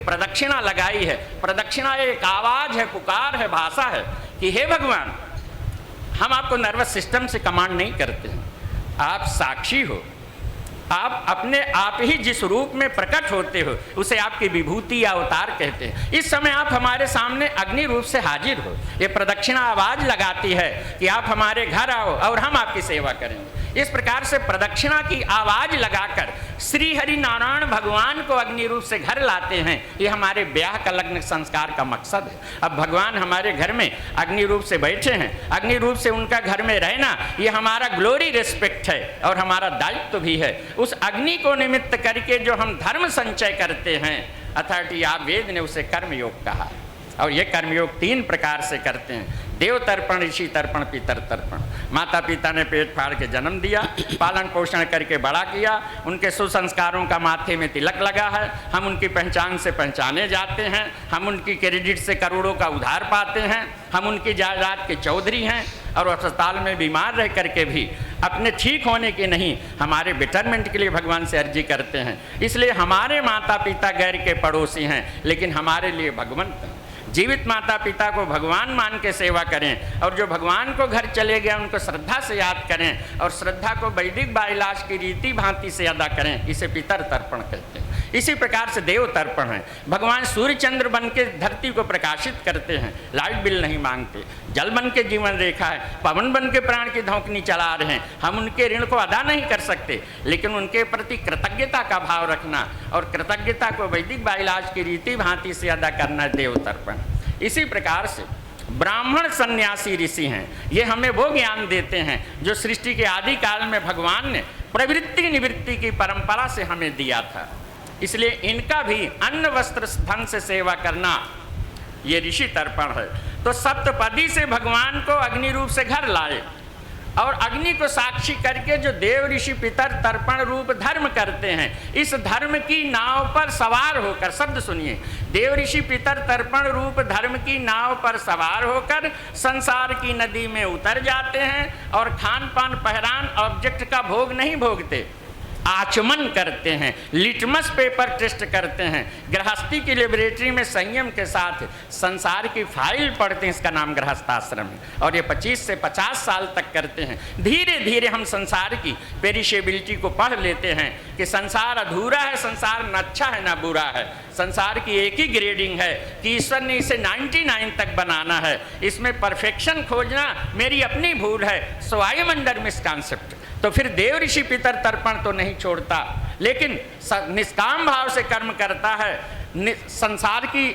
प्रदक्षिणा लगाई है। प्रदक्षिणा एक आवाज है, पुकार है, भाषा है कि हे भगवान, हम आपको नर्वस सिस्टम से कमांड नहीं करते हैं, आप साक्षी हो, आप अपने आप ही जिस रूप में प्रकट होते हो उसे आपकी विभूति या अवतार कहते हैं। इस समय आप हमारे सामने अग्नि रूप से हाजिर हो। ये प्रदक्षिणा आवाज लगाती है कि आप हमारे घर आओ और हम आपकी सेवा करेंगे। इस प्रकार से प्रदक्षिणा की आवाज लगाकर श्री हरि नारायण भगवान को अग्नि रूप से घर लाते हैं। ये हमारे ब्याह का लग्न संस्कार का मकसद है। अब भगवान हमारे घर में अग्नि रूप से बैठे हैं, अग्नि रूप से उनका घर में रहना ये हमारा ग्लोरी रिस्पेक्ट है और हमारा दायित्व भी है। उस अग्नि को निमित्त करके जो हम धर्म संचय करते हैं, अर्थात या वेद ने उसे कर्मयोग कहा। और ये कर्मयोग 3 प्रकार से करते हैं। देव तर्पण, ऋषि तर्पण, पितर तर्पण। माता पिता ने पेट फाड़ के जन्म दिया, पालन पोषण करके बड़ा किया, उनके सुसंस्कारों का माथे में तिलक लगा है, हम उनकी पहचान से पहचाने जाते हैं, हम उनकी क्रेडिट से करोड़ों का उधार पाते हैं, हम उनकी जायदाद के चौधरी हैं और अस्पताल में बीमार रह करके भी अपने ठीक होने के नहीं, हमारे बेटरमेंट के लिए भगवान से अर्जी करते हैं। इसलिए हमारे माता पिता गैर के पड़ोसी हैं, लेकिन हमारे लिए भगवंत हैं। जीवित माता पिता को भगवान मान के सेवा करें और जो भगवान को घर चले गए उनको श्रद्धा से याद करें और श्रद्धा को वैदिक बाइलाज की रीति भांति से अदा करें। इसे पितर तर्पण कहते हैं। इसी प्रकार से देव तर्पण है। भगवान सूर्य चंद्र बन के धरती को प्रकाशित करते हैं, लाइट बिल नहीं मांगते, जल बन के जीवन रेखा है, पवन बन के प्राण की धौंकनी चला रहे हैं। हम उनके ऋण को अदा नहीं कर सकते, लेकिन उनके प्रति कृतज्ञता का भाव रखना और कृतज्ञता को वैदिक बाइलाज की रीति भांति से अदा करना देव तर्पण। इसी प्रकार से ब्राह्मण सन्यासी ऋषि हैं। ये हमें वो ज्ञान देते हैं जो सृष्टि के आदि काल में भगवान ने प्रवृत्ति निवृत्ति की परंपरा से हमें दिया था। इसलिए इनका भी अन्न वस्त्र धन से सेवा करना ये ऋषि तर्पण है। तो सप्तपदी से भगवान को अग्नि रूप से घर लाए और अग्नि को साक्षी करके जो देव ऋषि पितर तर्पण रूप धर्म करते हैं, इस धर्म की नाव पर सवार होकर, शब्द सुनिए, देव ऋषि पितर तर्पण रूप धर्म की नाव पर सवार होकर संसार की नदी में उतर जाते हैं और खान पान पहरान ऑब्जेक्ट का भोग नहीं भोगते, आचमन करते हैं, लिटमस पेपर टेस्ट करते हैं, गृहस्थी की लेबोरेटरी में संयम के साथ संसार की फाइल पढ़ते हैं। इसका नाम गृहस्थाश्रम है और ये 25 से 50 साल तक करते हैं। धीरे धीरे हम संसार की पेरिशेबिलिटी को पढ़ लेते हैं कि संसार अधूरा है, संसार न अच्छा है न बुरा है, संसार की एक ही ग्रेडिंग है कि ईश्वर ने इसे 99 तक बनाना है, इसमें परफेक्शन खोजना मेरी अपनी भूल है, सो आई एम अंडर मिसकॉन्सेप्ट। तो फिर देव ऋषि पितर तर्पण तो नहीं छोड़ता, लेकिन निष्काम भाव से कर्म करता है, संसार की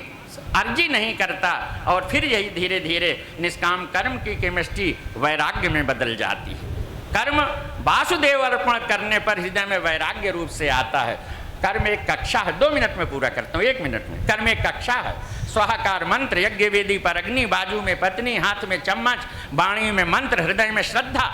अर्जी नहीं करता और फिर यही धीरे धीरे निष्काम कर्म की केमिस्ट्री वैराग्य में बदल जाती है। कर्म वासुदेव अर्पण करने पर हृदय में वैराग्य रूप से आता है। कर्म एक कक्षा है, 2 मिनट में पूरा करता हूँ, 1 मिनट में। कर्म एक कक्षा है। स्वाहाकार मंत्र, यज्ञ वेदी पर अग्नि, बाजू में पत्नी, हाथ में चम्मच, वाणी में मंत्र, हृदय में श्रद्धा,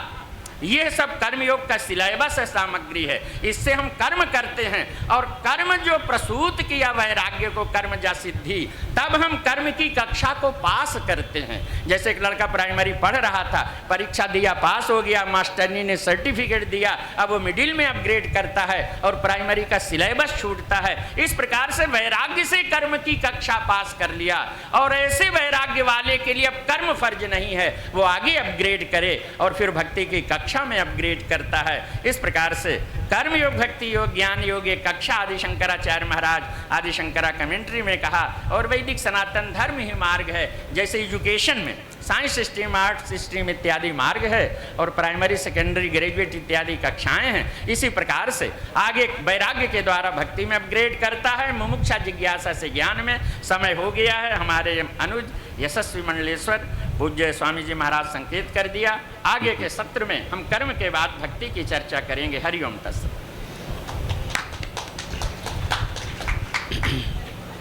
ये सब कर्मयोग का सिलेबस है, सामग्री है। इससे हम कर्म करते हैं और कर्म जो प्रसूत किया वैराग्य को, कर्म जा सिद्धि, तब हम कर्म की कक्षा को पास करते हैं। जैसे एक लड़का प्राइमरी पढ़ रहा था, परीक्षा दिया, पास हो गया, मास्टरनी ने सर्टिफिकेट दिया, अब वो मिडिल में अपग्रेड करता है और प्राइमरी का सिलेबस छूटता है। इस प्रकार से वैराग्य से कर्म की कक्षा पास कर लिया और ऐसे वैराग्य वाले के लिए अब कर्म फर्ज नहीं है, वो आगे अपग्रेड करे और फिर भक्ति की कक्षा में अपग्रेड करता है। इस प्रकार से कर्म योग, भक्ति योग, ज्ञान योग एक कक्षा आदि शंकराचार्य महाराज आदि शंकरा कमेंट्री में कहा। और वैदिक सनातन धर्म ही मार्ग है। जैसे एजुकेशन में साइंस स्ट्रीम, आर्ट्स स्ट्रीम इत्यादि मार्ग है और प्राइमरी, सेकेंडरी, ग्रेजुएट इत्यादि कक्षाएं हैं, इसी प्रकार से आगे वैराग्य के द्वारा भक्ति में अपग्रेड करता है, मुमुक्षा जिज्ञासा से ज्ञान में। समय हो गया है। हमारे अनुज यशस्वी मंडलेश्वर पूज्य स्वामी जी महाराज संकेत कर दिया। आगे के सत्र में हम कर्म के बाद भक्ति की चर्चा करेंगे। हरिओम तत्सत।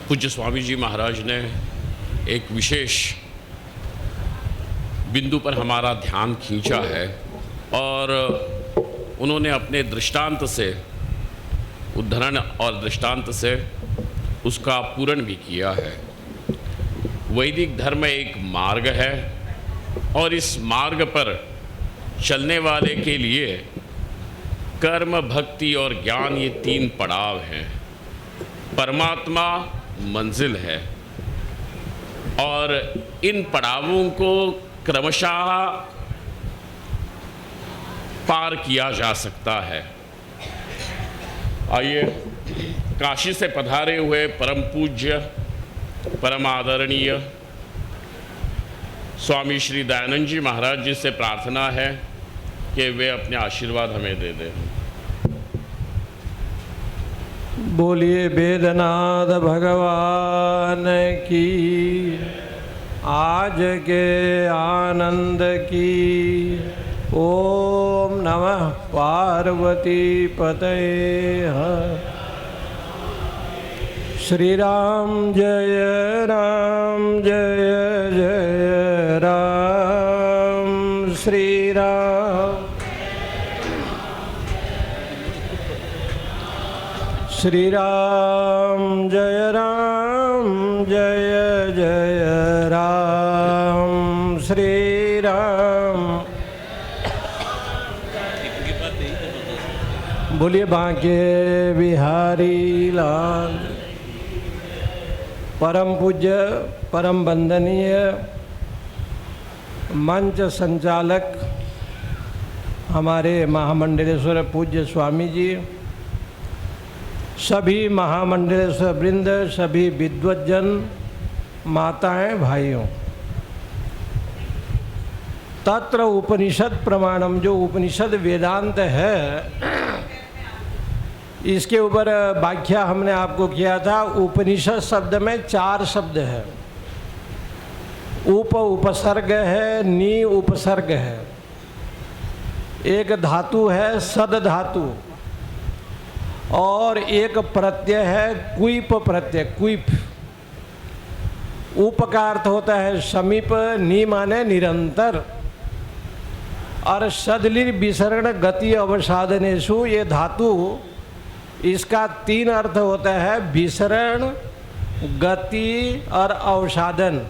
पूज्य स्वामी जी महाराज ने एक विशेष बिंदु पर हमारा ध्यान खींचा है और उन्होंने अपने दृष्टांत से, उद्धरण और दृष्टांत से उसका पूर्ण भी किया है। वैदिक धर्म एक मार्ग है और इस मार्ग पर चलने वाले के लिए कर्म, भक्ति और ज्ञान ये 3 पड़ाव हैं। परमात्मा मंजिल है और इन पड़ावों को क्रमशः पार किया जा सकता है। आइए काशी से पधारे हुए परम पूज्य परम आदरणीय स्वामी श्री दयानंद जी महाराज जी से प्रार्थना है कि वे अपने आशीर्वाद हमें दे दें। बोलिए वेदनाथ भगवान की, आज के आनंद की। ओम नमः पार्वती पतये हर। श्री राम जय जय राम, श्री राम श्री राम जय जय राम, श्री राम। बोलिए बांके बिहारी लाल। परम पूज्य परम वंदनीय मंच संचालक हमारे महामंडलेश्वर पूज्य स्वामी जी, सभी महामंडलेश्वर वृंद, सभी विद्वज्जन, माताएं, भाइयों, तत्र उपनिषद प्रमाणम, जो उपनिषद वेदांत है, इसके ऊपर व्याख्या हमने आपको किया था। उपनिषद शब्द में 4 शब्द है। उपसर्ग है, नी उपसर्ग है, एक धातु है सद धातु, और एक प्रत्यय है क्विप प्रत्यय, क्विप। उप का अर्थ होता है समीप, नी माने निरंतर, और सदलिर विसरण गति अवसाधनेषु, ये धातु, इसका 3 अर्थ होता है, विसरण, गति और अवसाधन।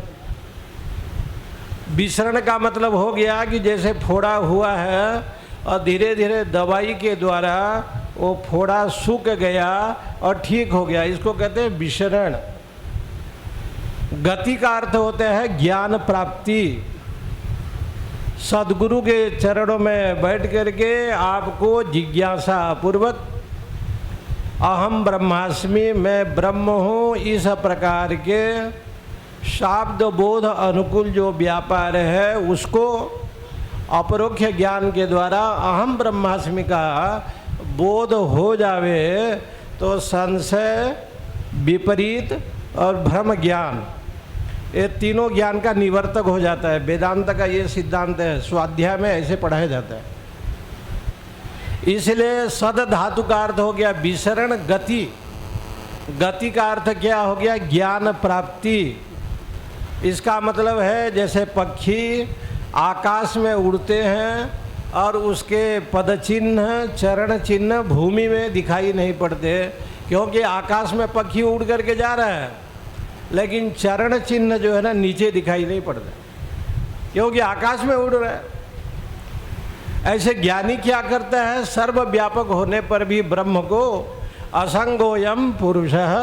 विसरण का मतलब हो गया कि जैसे फोड़ा हुआ है और धीरे धीरे दवाई के द्वारा वो फोड़ा सूख गया और ठीक हो गया, इसको कहते हैं विसरण। गति का अर्थ होता है ज्ञान प्राप्ति। सदगुरु के चरणों में बैठ करके आपको जिज्ञासा पूर्वक अहम ब्रह्मास्मि, मैं ब्रह्म हूँ, इस प्रकार के शाब्द बोध अनुकूल जो व्यापार है उसको अपरोक्ष ज्ञान के द्वारा अहम ब्रह्मास्मि का बोध हो जावे तो संशय, विपरीत और भ्रम ज्ञान, ये तीनों ज्ञान का निवर्तक हो जाता है। वेदांत का ये सिद्धांत है, स्वाध्याय में ऐसे पढ़ाया जाता है। इसलिए सद धातु का अर्थ हो गया विसरण, गति। गति का अर्थ क्या हो गया? ज्ञान प्राप्ति। इसका मतलब है जैसे पक्षी आकाश में उड़ते हैं और उसके पद चिन्ह, चरण चिन्ह भूमि में दिखाई नहीं पड़ते, क्योंकि आकाश में पक्षी उड़ करके जा रहा है, लेकिन चरण चिन्ह जो है ना नीचे दिखाई नहीं पड़ता, क्योंकि आकाश में उड़ रहा है। ऐसे ज्ञानी क्या करता है? सर्वव्यापक होने पर भी ब्रह्म को असंगोयम पुरुषः,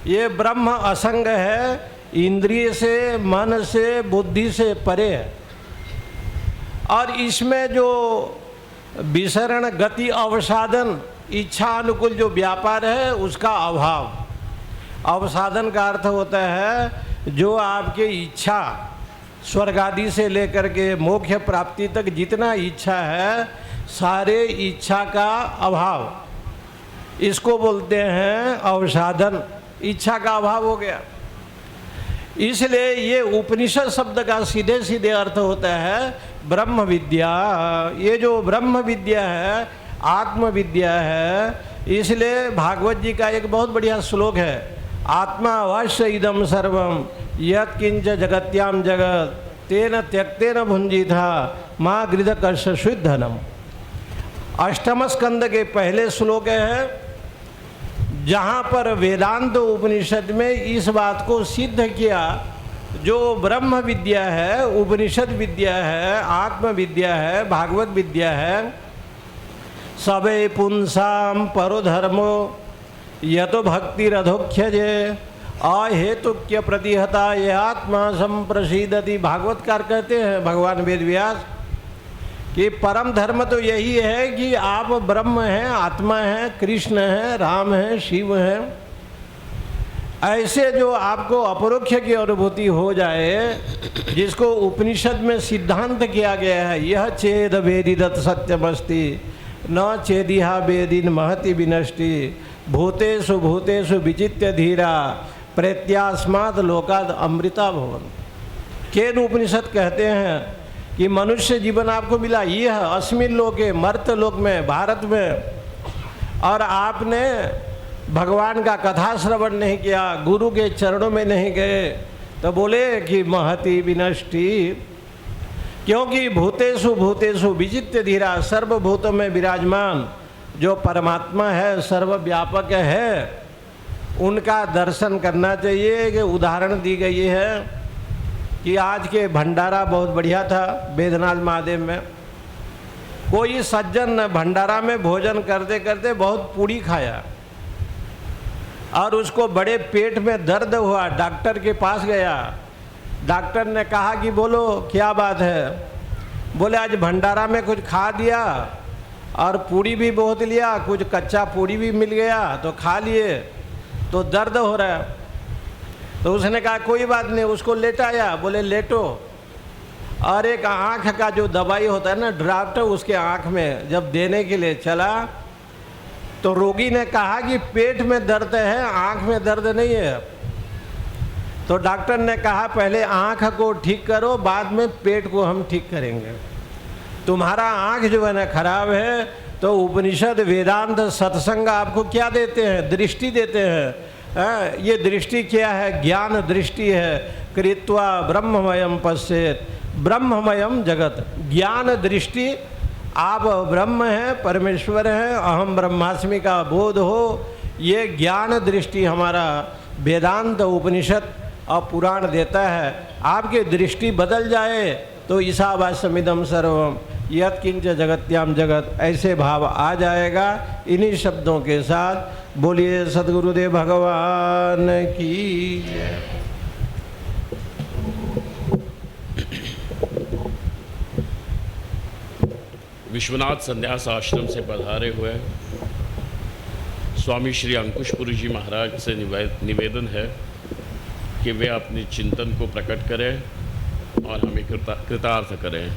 ये ब्रह्म असंग है, इंद्रिय से, मन से, बुद्धि से परे है। और इसमें जो विसरण, गति, अवसाधन, इच्छा अनुकूल जो व्यापार है उसका अभाव। अवसाधन का अर्थ होता है जो आपके इच्छा, स्वर्ग आदि से लेकर के मोक्ष प्राप्ति तक जितना इच्छा है, सारे इच्छा का अभाव, इसको बोलते हैं अवसाधन। इच्छा का अभाव हो गया। इसलिए ये उपनिषद शब्द का सीधे सीधे अर्थ होता है ब्रह्म विद्या। ये जो ब्रह्म विद्या है, आत्म विद्या है। इसलिए भागवत जी का एक बहुत बढ़िया श्लोक है, आत्मा अवश्य इदम सर्वम यत् किंच जगत्याम जगत तेन त्यक्तेन भुंजिथा माँ गृधकर्ष शुद्धनम। अष्टम स्कंद के पहले श्लोक है, जहाँ पर वेदांत उपनिषद में इस बात को सिद्ध किया, जो ब्रह्म विद्या है, उपनिषद विद्या है, आत्म विद्या है, भागवत विद्या है, सबे पुंसाम परो धर्मो यतो भक्ति रधोख्यजे अहेतुक्य प्रतिहता ये आत्मा संप्रसीदति। भागवतकार कहते हैं भगवान वेद व्यास कि परम धर्म तो यही है कि आप ब्रह्म हैं, आत्मा हैं, कृष्ण हैं, राम हैं, शिव हैं। ऐसे जो आपको अपरोक्ष की अनुभूति हो जाए, जिसको उपनिषद में सिद्धांत किया गया है, यह चेद वेदिदत सत्यमस्ति न चेदिहा वेदिन महति विनष्टि भूतेषु भूतेषु विचित्य धीरा प्रत्यास्माद लोकाद अमृता भवन। केन उपनिषद कहते हैं कि मनुष्य जीवन आपको मिला यह अस्मिन लोके मर्त लोक में, भारत में, और आपने भगवान का कथा श्रवण नहीं किया, गुरु के चरणों में नहीं गए, तो बोले कि महति विनष्टि। क्योंकि भूतेषु भूतेषु विचित्य धीरा, सर्वभूतों में विराजमान जो परमात्मा है, सर्वव्यापक है, उनका दर्शन करना चाहिए। कि उदाहरण दी गई है कि आज के भंडारा बहुत बढ़िया था वेदनाथ महादेव में। कोई सज्जन भंडारा में भोजन करते करते बहुत पूड़ी खाया और उसको बड़े पेट में दर्द हुआ, डॉक्टर के पास गया। डॉक्टर ने कहा कि बोलो क्या बात है? बोले आज भंडारा में कुछ खा दिया और पूड़ी भी बहुत लिया, कुछ कच्चा पूड़ी भी मिल गया तो खा लिए, तो दर्द हो रहा है। तो उसने कहा कोई बात नहीं, उसको लेटाया। बोले लेटो। और एक आँख का जो दवाई होता है ना, ड्राफ्ट, उसके आँख में जब देने के लिए चला तो रोगी ने कहा कि पेट में दर्द है, आँख में दर्द नहीं है। तो डॉक्टर ने कहा पहले आँख को ठीक करो, बाद में पेट को हम ठीक करेंगे। तुम्हारा आँख जो है ना खराब है, तो उपनिषद वेदांत सत्संग आपको क्या देते हैं? दृष्टि देते हैं। ये दृष्टि क्या है? ज्ञान दृष्टि है। कृत्वा ब्रह्ममयम पश्येत ब्रह्ममयम जगत। ज्ञान दृष्टि, आप ब्रह्म हैं, परमेश्वर हैं, अहम ब्रह्मास्मि का बोध हो, ये ज्ञान दृष्टि हमारा वेदांत उपनिषद और पुराण देता है। आपकी दृष्टि बदल जाए तो ईशावास्यमिदं सर्वम यत्किंच जगत्याम जगत, ऐसे भाव आ जाएगा। इन्हीं शब्दों के साथ बोलिए सद्गुरुदेव भगवान की। विश्वनाथ संन्यास आश्रम से पधारे हुए स्वामी श्री अंकुशपुरी जी महाराज से निवेदन है कि वे अपने चिंतन को प्रकट करें और हमें कृतार्थ करें।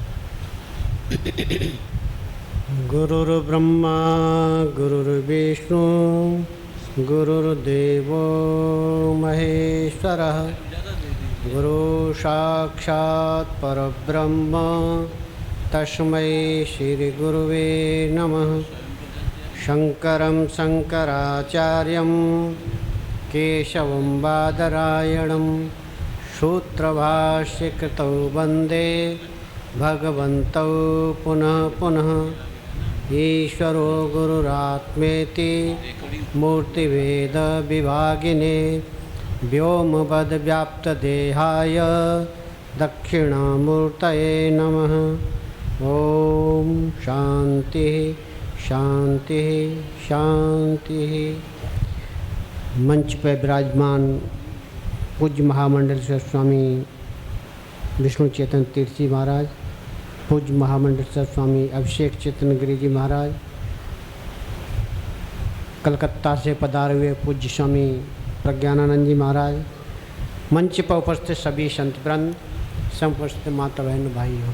गुरुर्ब्रह्मा गुरुर्विष्णु गुरुर्देवो महेश्वरः गुरु साक्षात् परब्रह्म तस्मै श्री गुरुवे नमः। शंकरं शंकराचार्यं केशवं बादरायणं सूत्रभाष्यकृतौ वन्दे भगवन्तौ पुनः पुनः। ईश्वरो गुरुरात्मेति मूर्तिभेद विभागिने व्योमवद्व्याप्तदेहाय दक्षिणामूर्तये नमः। ओम शांति शांति शांति। मंच पर विराजमान पूज्य महामंडलेश्वर स्वामी विष्णु चेतन तीर्थ जी महाराज, पूज्य महामंडलेश्वर स्वामी अभिषेक चेतन गिरी जी महाराज, कलकत्ता से पधारे हुए पूज्य स्वामी प्रज्ञानानंद जी महाराज, मंच पर उपस्थित सभी संत वृंद, समुपस्थित माता बहन भाइयों,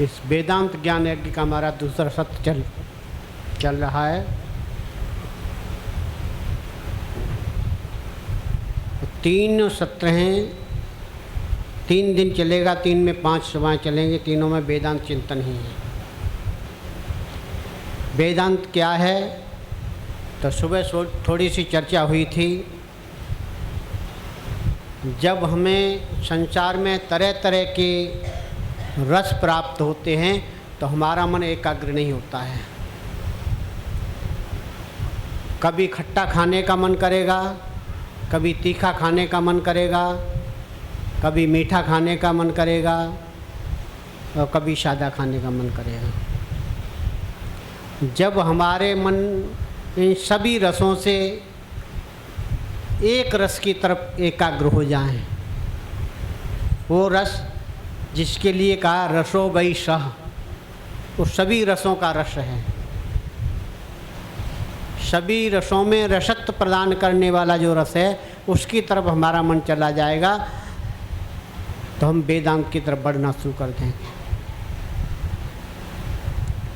इस वेदांत ज्ञान यज्ञ का हमारा दूसरा सत्र चल रहा है। 3 सत्र हैं, 3 दिन चलेगा, 3 में 5 सभाएँ चलेंगे, तीनों में वेदांत चिंतन ही है। वेदांत क्या है? तो सुबह थोड़ी सी चर्चा हुई थी। जब हमें संसार में तरह तरह के रस प्राप्त होते हैं तो हमारा मन एकाग्र नहीं होता है। कभी खट्टा खाने का मन करेगा, कभी तीखा खाने का मन करेगा, कभी मीठा खाने का मन करेगा और कभी सादा खाने का मन करेगा। जब हमारे मन इन सभी रसों से एक रस की तरफ एकाग्र हो जाएं। वो रस जिसके लिए कहा रसो वै सह, वो सभी रसों का रस है। सभी रसों में रसत्व प्रदान करने वाला जो रस है उसकी तरफ हमारा मन चला जाएगा तो हम वेदांत की तरफ बढ़ना शुरू कर देंगे।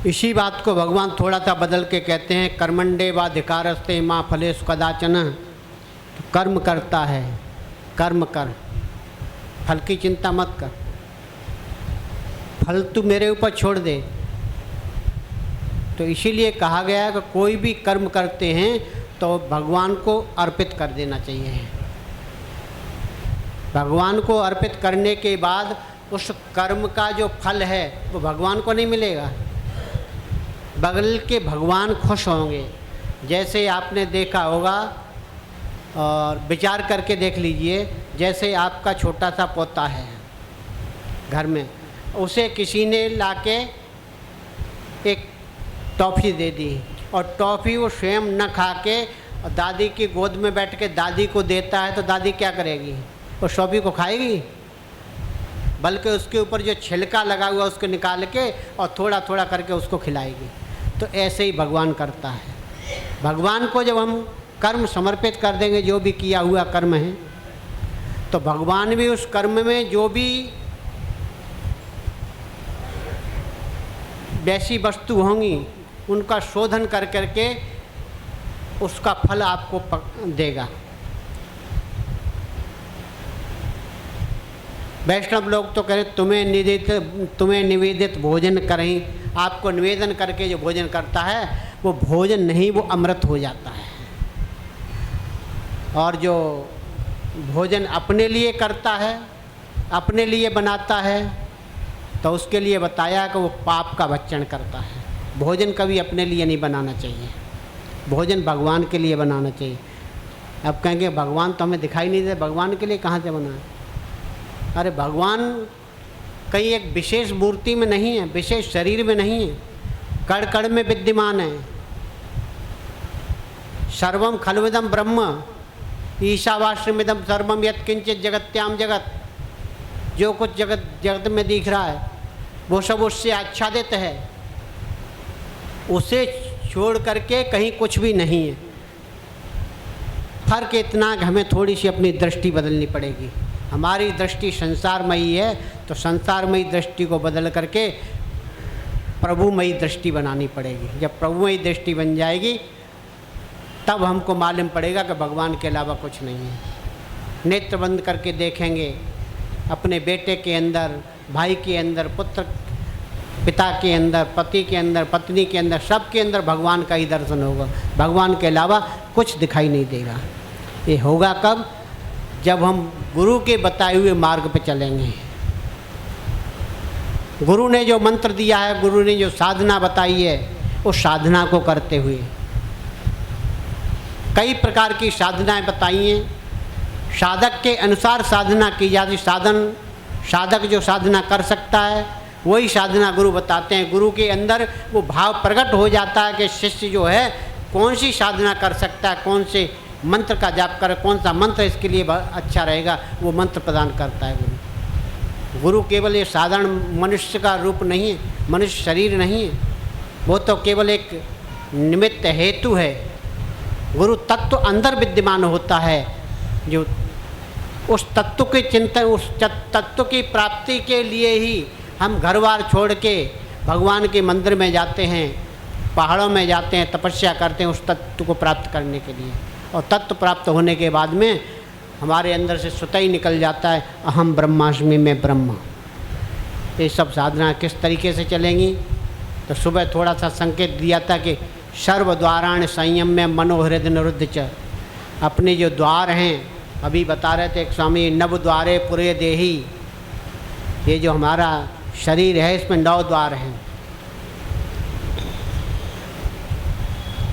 इसी बात को भगवान थोड़ा सा बदल के कहते हैं, कर्मंडे व अधिकारस्ते माँ फलेषु कदाचन। तो कर्म करता है, कर्म कर, फल की चिंता मत कर, फल तू मेरे ऊपर छोड़ दे। तो इसीलिए कहा गया कि कोई भी कर्म करते हैं तो भगवान को अर्पित कर देना चाहिए। भगवान को अर्पित करने के बाद उस कर्म का जो फल है वो भगवान को नहीं मिलेगा, बगल के भगवान खुश होंगे। जैसे आपने देखा होगा और विचार करके देख लीजिए, जैसे आपका छोटा सा पोता है घर में, उसे किसी ने लाके एक टॉफ़ी दे दी और टॉफ़ी वो स्वयं न खा के और दादी की गोद में बैठ के दादी को देता है, तो दादी क्या करेगी? वो टॉफ़ी को खाएगी? बल्कि उसके ऊपर जो छिलका लगा हुआ उसको निकाल के और थोड़ा थोड़ा करके उसको खिलाएगी। तो ऐसे ही भगवान करता है। भगवान को जब हम कर्म समर्पित कर देंगे, जो भी किया हुआ कर्म है, तो भगवान भी उस कर्म में जो भी वैसी वस्तु होंगी उनका शोधन कर करके उसका फल आपको देगा। वैष्णव लोग तो कह रहे तुम्हें निवेदित भोजन करें। आपको निवेदन करके जो भोजन करता है वो भोजन नहीं, वो अमृत हो जाता है। और जो भोजन अपने लिए करता है, अपने लिए बनाता है, तो उसके लिए बताया कि वो पाप का भक्षण करता है। भोजन कभी अपने लिए नहीं बनाना चाहिए, भोजन भगवान के लिए बनाना चाहिए। अब कहेंगे भगवान तो हमें दिखाई नहीं दे, भगवान के लिए कहाँ से बना है? अरे भगवान कहीं एक विशेष मूर्ति में नहीं है, विशेष शरीर में नहीं है, कण कण में विद्यमान है। सर्वम खलविदम ब्रह्म ईशावास्यमिदं सर्वम यत्किंचित जगत्याम जगत। जो कुछ जगत में दिख रहा है वो सब उससे आच्छादित है, उसे छोड़ करके कहीं कुछ भी नहीं है। फर्क इतना कि हमें थोड़ी सी अपनी दृष्टि बदलनी पड़ेगी। हमारी दृष्टि संसारमयी है तो संसारमयी दृष्टि को बदल करके प्रभुमयी दृष्टि बनानी पड़ेगी। जब प्रभुमयी दृष्टि बन जाएगी तब हमको मालूम पड़ेगा कि भगवान के अलावा कुछ नहीं है। नेत्र बंद करके देखेंगे अपने बेटे के अंदर, भाई के अंदर, पुत्र पिता के अंदर, पति के अंदर, पत्नी के अंदर, सब के अंदर भगवान का ही दर्शन होगा। भगवान के अलावा कुछ दिखाई नहीं देगा। ये होगा कब? जब हम गुरु के बताए हुए मार्ग पे चलेंगे। गुरु ने जो मंत्र दिया है, गुरु ने जो साधना बताई है, उस साधना को करते हुए कई प्रकार की साधनाएं बताई हैं। साधक के अनुसार साधना की जाती। साधक जो साधना कर सकता है वही साधना गुरु बताते हैं। गुरु के अंदर वो भाव प्रकट हो जाता है कि शिष्य जो है कौन सी साधना कर सकता है, कौन से मंत्र का जाप करे, कौन सा मंत्र इसके लिए अच्छा रहेगा, वो मंत्र प्रदान करता है गुरु। गुरु केवल ये साधारण मनुष्य का रूप नहीं है, मनुष्य शरीर नहीं है, वो तो केवल एक निमित्त हेतु है। गुरु तत्व अंदर विद्यमान होता है, जो उस तत्व के चिंतन, उस तत्व की प्राप्ति के लिए ही हम घर बार छोड़ के भगवान के मंदिर में जाते हैं, पहाड़ों में जाते हैं, तपस्या करते हैं उस तत्व को प्राप्त करने के लिए। और तत्व प्राप्त होने के बाद में हमारे अंदर से स्वतः ही निकल जाता है अहम ब्रह्मास्मि में ब्रह्म। ये सब साधना किस तरीके से चलेंगी? तो सुबह थोड़ा सा संकेत दिया था कि सर्वद्वाराण संयम में मनोहृदय निरुद्ध च। अपने जो द्वार हैं, अभी बता रहे थे एक स्वामी, नव द्वारे पुरे देही। ये जो हमारा शरीर है इसमें 9 द्वार हैं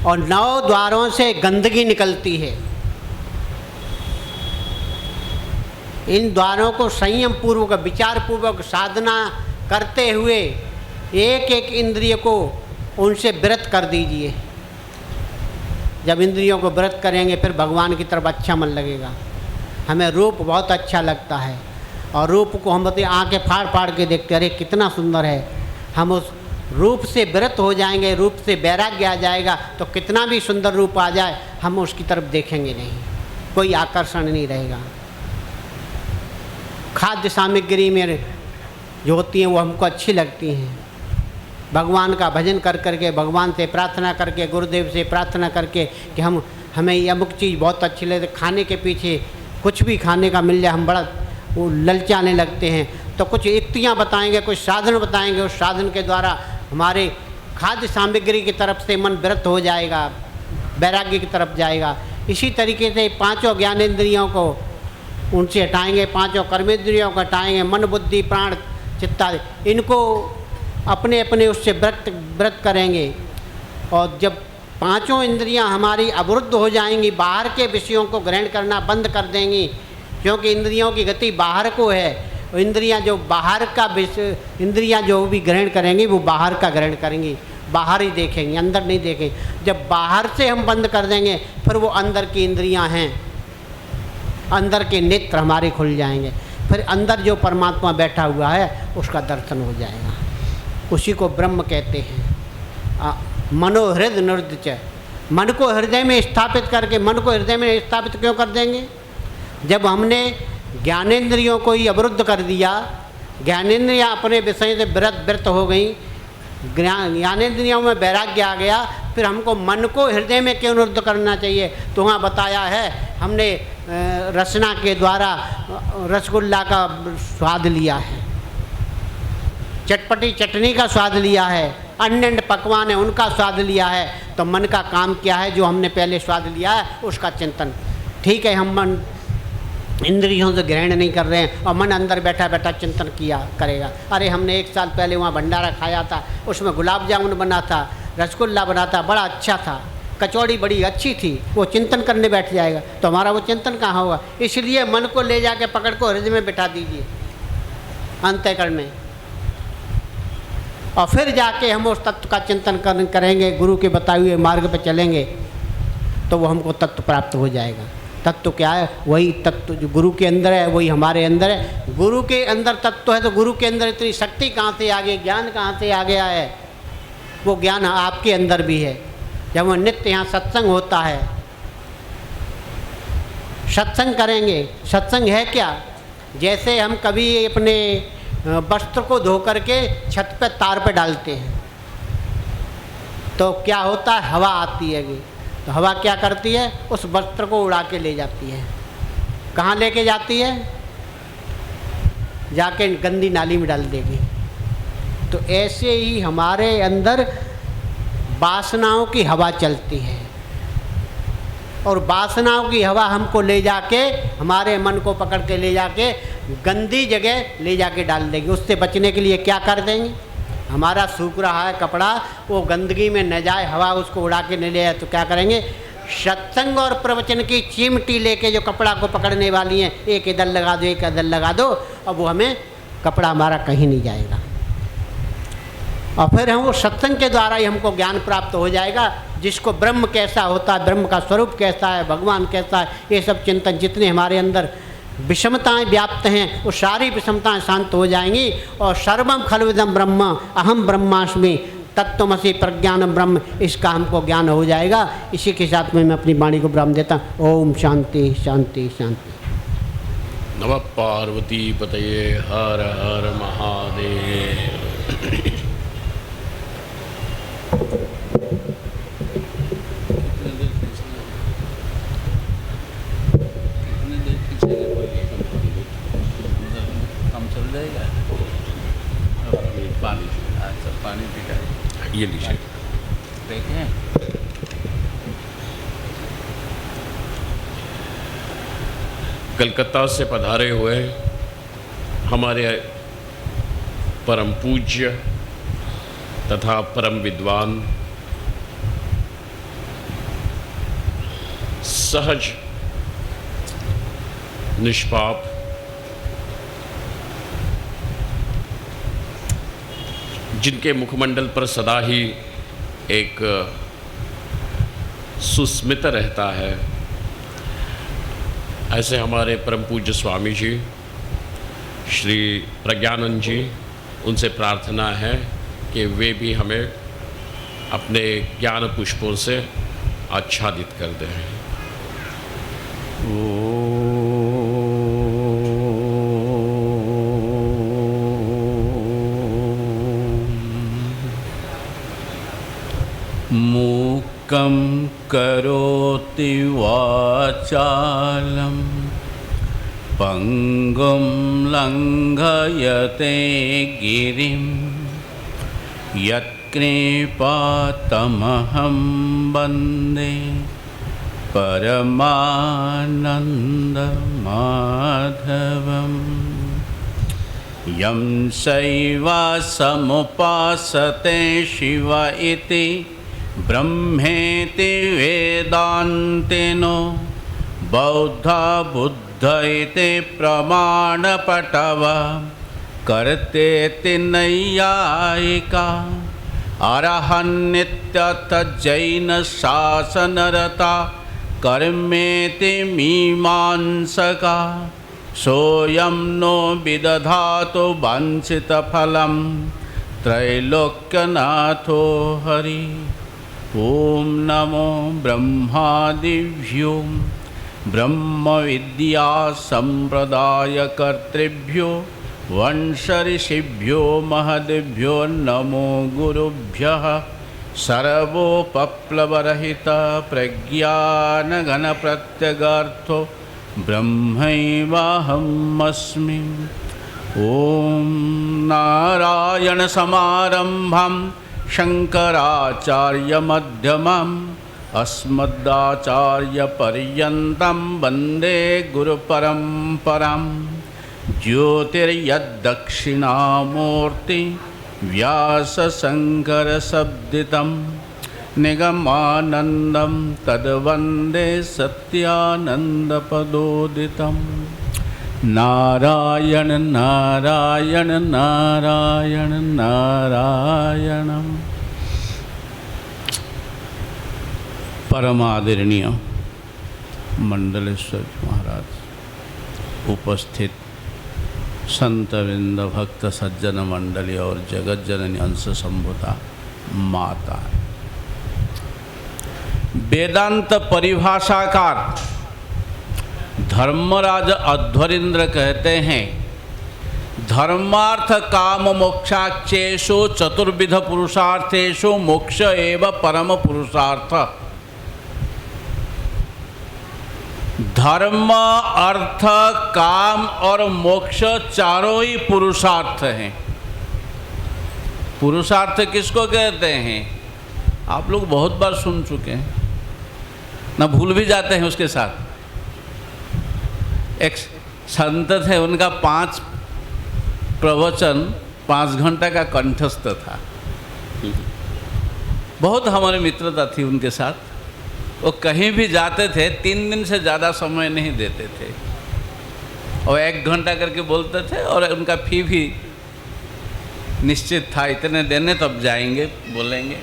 और 9 द्वारों से गंदगी निकलती है। इन द्वारों को संयम पूर्वक, विचार पूर्वक साधना करते हुए एक एक इंद्रिय को उनसे विरत कर दीजिए। जब इंद्रियों को व्रत करेंगे फिर भगवान की तरफ अच्छा मन लगेगा। हमें रूप बहुत अच्छा लगता है और रूप को हम बताए आँखें फाड़ फाड़ के देखते, अरे कितना सुंदर है। हम उस रूप से व्रत हो जाएंगे, रूप से वैराग्य आ जाएगा, तो कितना भी सुंदर रूप आ जाए हम उसकी तरफ देखेंगे नहीं, कोई आकर्षण नहीं रहेगा। खाद्य सामग्री में जो होती हैं वो हमको अच्छी लगती हैं। भगवान का भजन कर करके, भगवान से प्रार्थना करके, गुरुदेव से प्रार्थना करके कि हमें ये अमुक चीज़ बहुत अच्छी लगती, खाने के पीछे कुछ भी खाने का मिल जाए हम बड़ा वो ललचाने लगते हैं। तो कुछ युक्तियाँ बताएंगे, कुछ साधन बताएंगे, उस साधन के द्वारा हमारे खाद्य सामग्री की तरफ से मन व्रत हो जाएगा, वैराग्य की तरफ जाएगा। इसी तरीके से पांचों ज्ञानेंद्रियों को उनसे हटाएंगे, पांचों कर्मेंद्रियों को हटाएंगे, मन बुद्धि प्राण चित्ता, इनको अपने अपने उससे व्रत करेंगे। और जब पांचों इंद्रियां हमारी अवरुद्ध हो जाएंगी, बाहर के विषयों को ग्रहण करना बंद कर देंगी, क्योंकि इंद्रियों की गति बाहर को है। इंद्रियां जो बाहर का विषय, इंद्रियां जो भी ग्रहण करेंगी वो बाहर का ग्रहण करेंगी, बाहर ही देखेंगे, अंदर नहीं देखेंगे। जब बाहर से हम बंद कर देंगे फिर वो अंदर की इंद्रियां हैं, अंदर के नेत्र हमारे खुल जाएंगे, फिर अंदर जो परमात्मा बैठा हुआ है उसका दर्शन हो जाएगा। उसी को ब्रह्म कहते हैं। मनोहृद निरुद्ध च, मन को हृदय में स्थापित करके, मन को हृदय में स्थापित क्यों कर देंगे? जब हमने ज्ञानेंद्रियों को ही अवरुद्ध कर दिया, ज्ञानेंद्रियां अपने विषय से व्रत हो गई, ज्ञानेंद्रियों में वैराग्य आ गया, फिर हमको मन को हृदय में क्यों निरुद्ध करना चाहिए? तो वहाँ बताया है हमने रसना के द्वारा रसगुल्ला का स्वाद लिया है, चटपटी चटनी का स्वाद लिया है, अन्य पकवान है उनका स्वाद लिया है। तो मन का काम क्या है? जो हमने पहले स्वाद लिया है उसका चिंतन। ठीक है, हम मन इंद्रियों से ग्रहण नहीं कर रहे हैं और मन अंदर बैठा बैठा चिंतन किया करेगा। अरे हमने 1 साल पहले वहाँ भंडारा खाया था, उसमें गुलाब जामुन बना था, रसगुल्ला बना था, बड़ा अच्छा था, कचौड़ी बड़ी अच्छी थी, वो चिंतन करने बैठ जाएगा तो हमारा वो चिंतन कहाँ होगा? इसलिए मन को ले जाके पकड़ को हृदय में बैठा दीजिए, अंतःकरण में, और फिर जाके हम उस तत्व का चिंतन करेंगे, गुरु के बताए हुए मार्ग पर चलेंगे तो वो हमको तत्व प्राप्त हो जाएगा। तत्व क्या है? वही तत्व जो गुरु के अंदर है वही हमारे अंदर है। गुरु के अंदर तत्व है तो गुरु के अंदर इतनी शक्ति कहाँ से आ गई, ज्ञान कहाँ से आ गया है? वो ज्ञान आपके अंदर भी है। जब वो नित्य यहाँ सत्संग होता है, सत्संग करेंगे। सत्संग है क्या? जैसे हम कभी अपने वस्त्र को धो करके छत पे तार पे डालते हैं तो क्या होता है? हवा आती है। तो हवा क्या करती है? उस वस्त्र को उड़ा के ले जाती है। कहाँ लेके जाती है? जाके गंदी नाली में डाल देगी। तो ऐसे ही हमारे अंदर वासनाओं की हवा चलती है और वासनाओं की हवा हमको ले जाके, हमारे मन को पकड़ के ले जाके गंदी जगह ले जाके डाल देगी। उससे बचने के लिए क्या कर देंगे? हमारा सूख रहा है कपड़ा, वो गंदगी में न जाए, हवा उसको उड़ा के न ले जाए, तो क्या करेंगे? सत्संग और प्रवचन की चिमटी लेके जो कपड़ा को पकड़ने वाली हैं, एक इधर लगा दो, एक इधर लगा दो, अब वो हमें कपड़ा हमारा कहीं नहीं जाएगा। और फिर हम वो सत्संग के द्वारा ही हमको ज्ञान प्राप्त हो जाएगा, जिसको ब्रह्म कैसा होता है, ब्रह्म का स्वरूप कैसा है, भगवान कैसा है, ये सब चिंतन, जितने हमारे अंदर विषमताएं व्याप्त हैं वो सारी विषमताएं शांत हो जाएंगी। और सर्वम खलविदम ब्रह्म अहम ब्रह्मास्मि तत्त्वमसि प्रज्ञानम ब्रह्म, इसका हमको ज्ञान हो जाएगा। इसी के साथ में मैं अपनी वाणी को विराम देता हूँ। ओम शांति शांति शांति। नमः पार्वती पतये, हर हर महादेव। पानी, अच्छा पानी पीता ये लीजिए। देखें कलकत्ता से पधारे हुए हमारे परम पूज्य तथा परम विद्वान, सहज निष्पाप, जिनके मुखमंडल पर सदा ही एक सुस्मित रहता है। ऐसे हमारे परम पूज्य स्वामी जी श्री प्रज्ञानंद जी, उनसे प्रार्थना है कि वे भी हमें अपने ज्ञान पुष्पों से आच्छादित कर दें। मूकं करोति वाचालं पंगुं लंघयते गिरिं यत्कृपातमहं वन्दे परमानन्दमाधवम्। यं शैवासमुपासते शिव इति ब्रह्मेति वेदान्तिनो, बौद्धा बुद्ध इति प्रमाणपटव कर्तेति नैयायिका, अरहन्नित्यथ जैन शासनरता कर्मेति मीमांसका, सोऽयं नो विदधातु वाञ्छितफलं त्रैलोक्यनाथो हरि। ओम नमो ब्रह्मादिभ्यो ब्रह्मविद्या संप्रदायकर्तृभ्यो वंश ऋषिभ्यो महद्भ्यो नमो गुरुभ्यः। सर्वोपप्लवरहित प्रज्ञानघनप्रत्यगार्थो ब्रह्मैवाहमस्मि। ओम नारायण समारंभं शंकराचार्य मध्यमम् अस्मदाचार्यपर्यन्तं वन्दे गुरुपरम्परां। ज्योतिर्यद्दक्षिणामूर्ति व्यासशङ्करशब्दितं निगमानन्दं तद्वन्दे सत्यानन्दपदोदितं। नारायण नारायण नारायण नारायणम्। परमादरणीय मंडलेश्वर महाराज, उपस्थित संतवृंद, भक्त सज्जन मंडली और जगत जननी अंश संभूता माता, वेदांत परिभाषाकार धर्मराज अध्वरीन्द्र कहते हैं, धर्मार्थ काम मोक्षाक्षेषु चतुर्विध पुरुषार्थेषु मोक्ष एव परम पुरुषार्थ। धर्म, अर्थ, काम और मोक्ष चारों ही पुरुषार्थ हैं। पुरुषार्थ किसको कहते हैं? आप लोग बहुत बार सुन चुके हैं ना, भूल भी जाते हैं उसके साथ। एक संत थे, उनका 5 प्रवचन 5 घंटा का कंठस्थ था। बहुत हमारी मित्रता थी उनके साथ। वो कहीं भी जाते थे 3 दिन से ज़्यादा समय नहीं देते थे और 1 घंटा करके बोलते थे और उनका फी भी निश्चित था, इतने देने तब जाएंगे, बोलेंगे।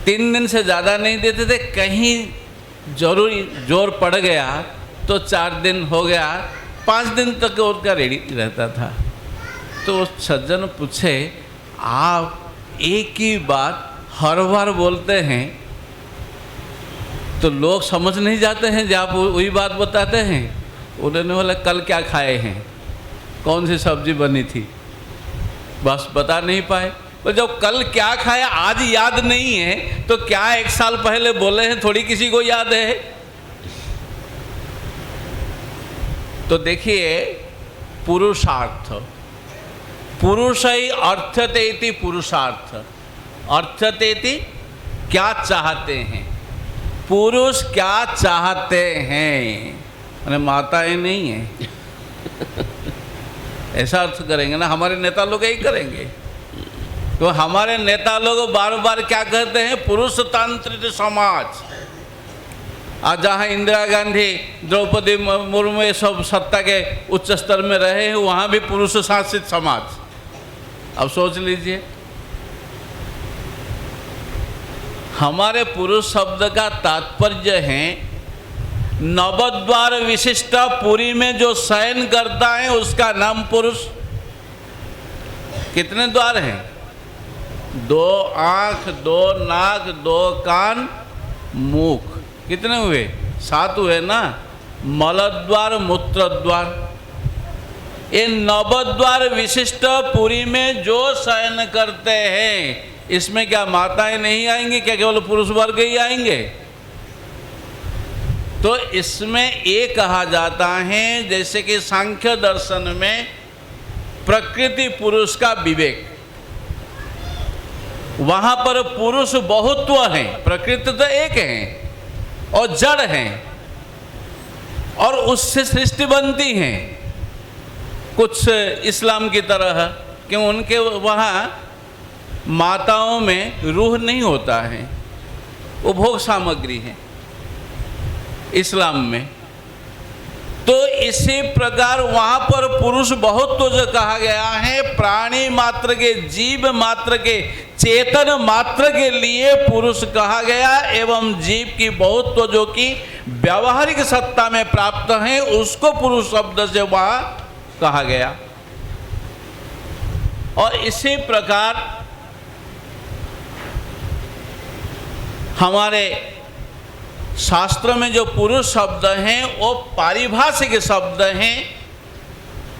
3 दिन से ज़्यादा नहीं देते थे। कहीं जरूरी जोर पड़ गया तो 4 दिन हो गया, 5 दिन तक उनका रेडी रहता था। तो सज्जन पूछे, आप एक ही बात हर बार बोलते हैं तो लोग समझ नहीं जाते हैं जब आप वही बात बताते हैं? उन्होंने बोला, कल क्या खाए हैं, कौन सी सब्जी बनी थी, बस बता नहीं पाए। तो जब कल क्या खाया आज याद नहीं है तो क्या 1 साल पहले बोले हैं थोड़ी किसी को याद है? तो देखिए, पुरुषार्थ, पुरुष ही अर्थते इति पुरुषार्थ। अर्थते इति क्या चाहते हैं, पुरुष क्या चाहते हैं, अरे माताएं नहीं है ऐसा अर्थ करेंगे ना, हमारे नेता लोग यही करेंगे। तो हमारे नेता लोग बार बार क्या कहते हैं, पुरुषतांत्रिक समाज। आज जहाँ इंदिरा गांधी, द्रौपदी मुर्मू ये सब सत्ता के उच्च स्तर में रहे हैं, वहाँ भी पुरुष शासित समाज। अब सोच लीजिए, हमारे पुरुष शब्द का तात्पर्य है नवद्वार विशिष्ट पुरी में जो शयन करता है उसका नाम पुरुष। कितने द्वार हैं? 2 आँख, 2 नाक, 2 कान, मुख, कितने हुए? 7 हुए ना। मलद्वार, मूत्रद्वार, ये नवद्वार विशिष्ट पुरी में जो शयन करते हैं इसमें क्या माताएं नहीं आएंगी क्या? केवल पुरुष वर्ग ही आएंगे? तो इसमें ये कहा जाता है जैसे कि सांख्य दर्शन में प्रकृति पुरुष का विवेक, वहां पर पुरुष बहुत्व है, प्रकृति तो एक है और जड़ है और उससे सृष्टि बनती है। कुछ इस्लाम की तरह कि उनके वहाँ माताओं में रूह नहीं होता है, वो भोग सामग्री है इस्लाम में। तो इसी प्रकार वहाँ पर पुरुष बहुत्व जो कहा गया है, प्राणी मात्र के, जीव मात्र के, चेतन मात्र के लिए पुरुष कहा गया एवं जीव की बहुत्व जो कि व्यावहारिक सत्ता में प्राप्त है उसको पुरुष शब्द से वहाँ कहा गया। और इसी प्रकार हमारे शास्त्र में जो पुरुष शब्द हैं वो पारिभाषिक शब्द हैं।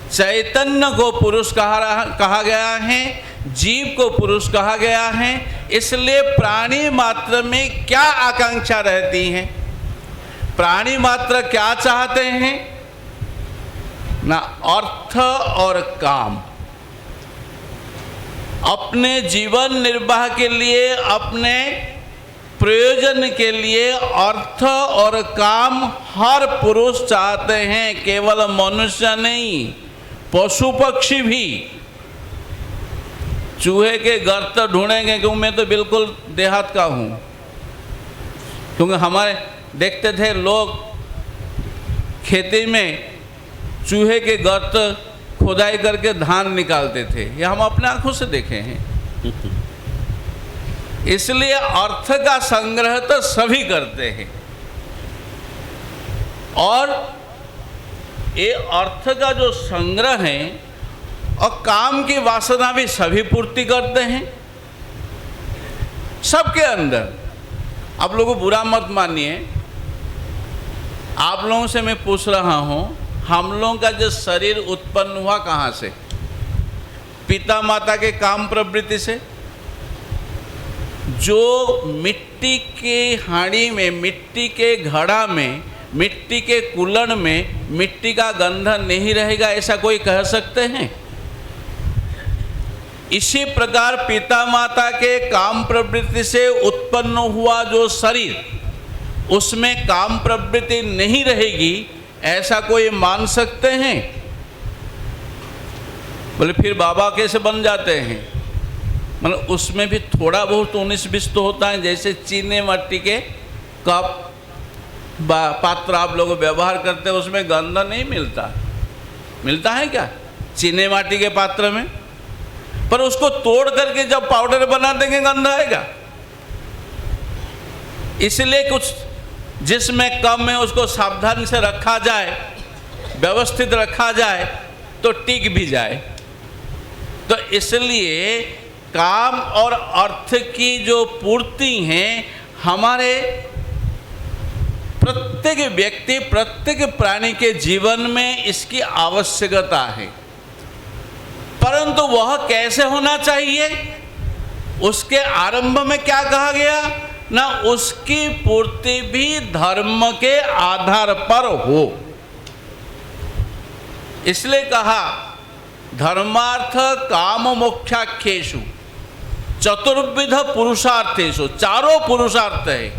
चैतन्य को पुरुष कहा गया है, जीव को पुरुष कहा गया है। इसलिए प्राणी मात्र में क्या आकांक्षा रहती है, प्राणी मात्र क्या चाहते हैं ना? अर्थ और काम, अपने जीवन निर्वाह के लिए, अपने प्रयोजन के लिए अर्थ और काम हर पुरुष चाहते हैं, केवल मनुष्य नहीं, पशु पक्षी भी। चूहे के गर्त ढूंढेंगे, क्योंकि मैं तो बिल्कुल देहात का हूँ, क्योंकि हमारे देखते थे लोग खेती में चूहे के गर्त खुदाई करके धान निकालते थे, ये हम अपने आंखों से देखे हैं। इसलिए अर्थ का संग्रह तो सभी करते हैं और ये अर्थ का जो संग्रह है और काम की वासना भी सभी पूर्ति करते हैं सबके अंदर। आप लोगों को बुरा मत मानिए, आप लोगों से मैं पूछ रहा हूँ, हम लोगों का जो शरीर उत्पन्न हुआ कहाँ से? पिता माता के काम प्रवृत्ति से। जो मिट्टी के हांडी में, मिट्टी के घड़ा में, मिट्टी के कुल्हड़ में मिट्टी का गंध नहीं रहेगा, ऐसा कोई कह सकते हैं? इसी प्रकार पिता माता के काम प्रवृत्ति से उत्पन्न हुआ जो शरीर, उसमें काम प्रवृत्ति नहीं रहेगी, ऐसा कोई मान सकते हैं? बोले फिर बाबा कैसे बन जाते हैं? मतलब उसमें भी थोड़ा बहुत 19-20 तो होता है। जैसे चीनी मिट्टी के कप पात्र आप लोग व्यवहार करते हैं, उसमें गंध नहीं मिलता। मिलता है क्या चीनी माटी के पात्र में? पर उसको तोड़ करके जब पाउडर बना देंगे गंध आएगा। इसलिए कुछ जिसमें कम है उसको सावधान से रखा जाए, व्यवस्थित रखा जाए तो टिक भी जाए। तो इसलिए काम और अर्थ की जो पूर्ति हैं, हमारे प्रत्येक व्यक्ति, प्रत्येक प्राणी के जीवन में इसकी आवश्यकता है। परंतु वह कैसे होना चाहिए, उसके आरंभ में क्या कहा गया ना, उसकी पूर्ति भी धर्म के आधार पर हो। इसलिए कहा धर्मार्थ काम मोक्षाख्येषु चतुर्विध पुरुषार्थेषु, चारों पुरुषार्थ है।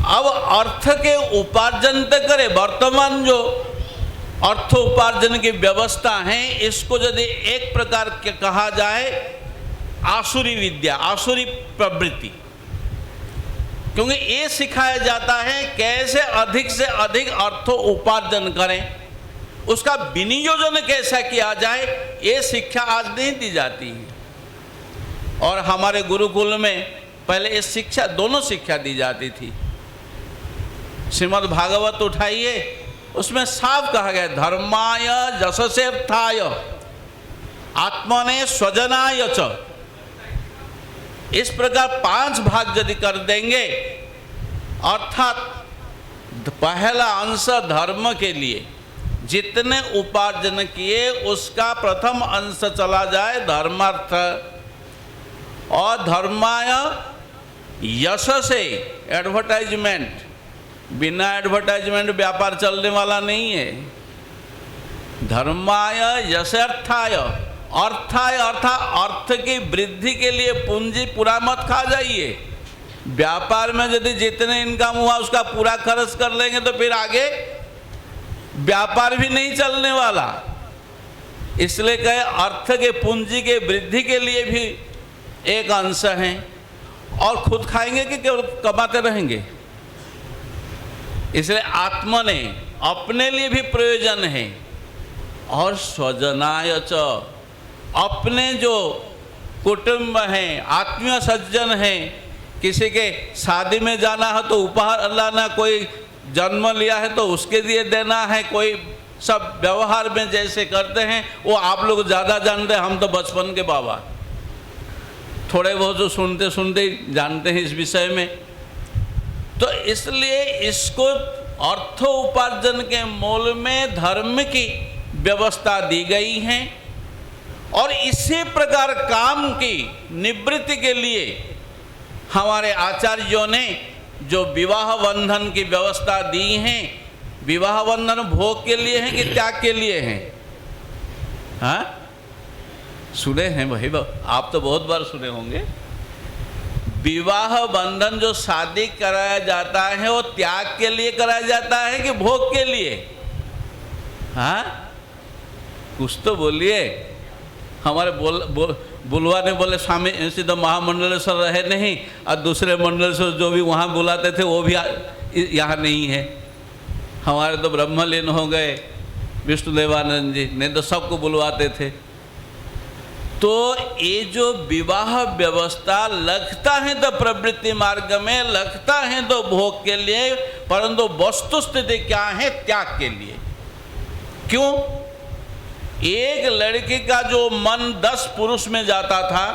अब अर्थ के उपार्जन तक करे, वर्तमान जो अर्थ उपार्जन की व्यवस्था है, इसको यदि एक प्रकार के कहा जाए आसुरी विद्या, आसुरी प्रवृत्ति, क्योंकि ये सिखाया जाता है कैसे अधिक से अधिक अर्थ उपार्जन करें, उसका विनियोजन कैसा किया जाए, ये शिक्षा आज नहीं दी जाती है। और हमारे गुरुकुल में पहले इस शिक्षा, दोनों शिक्षा दी जाती थी। श्रीमद् भागवत उठाइए, उसमें साफ कहा गया धर्माय जशसेर्थाय आत्मने स्वजनाय च। इस प्रकार 5 भाग यदि कर देंगे, अर्थात पहला अंश धर्म के लिए जितने उपार्जन किए उसका प्रथम अंश चला जाए धर्मार्थ, और धर्माय यश से एडवर्टाइजमेंट, बिना एडवर्टाइजमेंट व्यापार चलने वाला नहीं है। धर्माय यशार्थाय, अर्थाय अर्थात अर्थ की वृद्धि के लिए पूंजी पूरा मत खा जाइए। व्यापार में यदि जितने इनकम हुआ उसका पूरा खर्च कर लेंगे तो फिर आगे व्यापार भी नहीं चलने वाला। इसलिए कहे अर्थ के पूंजी के वृद्धि के लिए भी एक अंश है। और खुद खाएंगे कि केवल कमाते रहेंगे? इसलिए आत्मा ने अपने लिए भी प्रयोजन है, और स्वजनाय च, अपने जो कुटुंब हैं, आत्मीय सज्जन हैं, किसी के शादी में जाना है तो उपहार लाना, कोई जन्म लिया है तो उसके लिए देना है, कोई सब व्यवहार में जैसे करते हैं वो आप लोग ज़्यादा जानते हैं। हम तो बचपन के बाबा, थोड़े बहुत जो सुनते सुनते जानते हैं इस विषय में। तो इसलिए इसको अर्थ उपार्जन के मूल में धर्म की व्यवस्था दी गई है, और इसी प्रकार काम की निवृत्ति के लिए हमारे आचार्यों ने जो विवाह बंधन की व्यवस्था दी है, विवाह बंधन भोग के लिए है कि त्याग के लिए है? हाँ, सुने हैं भाई, आप तो बहुत बार सुने होंगे। विवाह बंधन जो शादी कराया जाता है वो त्याग के लिए कराया जाता है कि भोग के लिए? हाँ, कुछ तो बोलिए। हमारे बुलवा ने बोले स्वामी सीधा महामंडलेश्वर रहे नहीं, और दूसरे मंडलेश्वर जो भी वहाँ बुलाते थे वो भी यहाँ नहीं है। हमारे तो ब्रह्मलीन हो गए विष्णुदेवानंद जी, नहीं तो सबको बुलवाते थे। तो ये जो विवाह व्यवस्था लगता है तो प्रवृत्ति मार्ग में, लगता है तो भोग के लिए, परंतु वस्तु स्थिति क्या है? त्याग के लिए। क्यों? एक लड़की का जो मन 10 पुरुष में जाता था,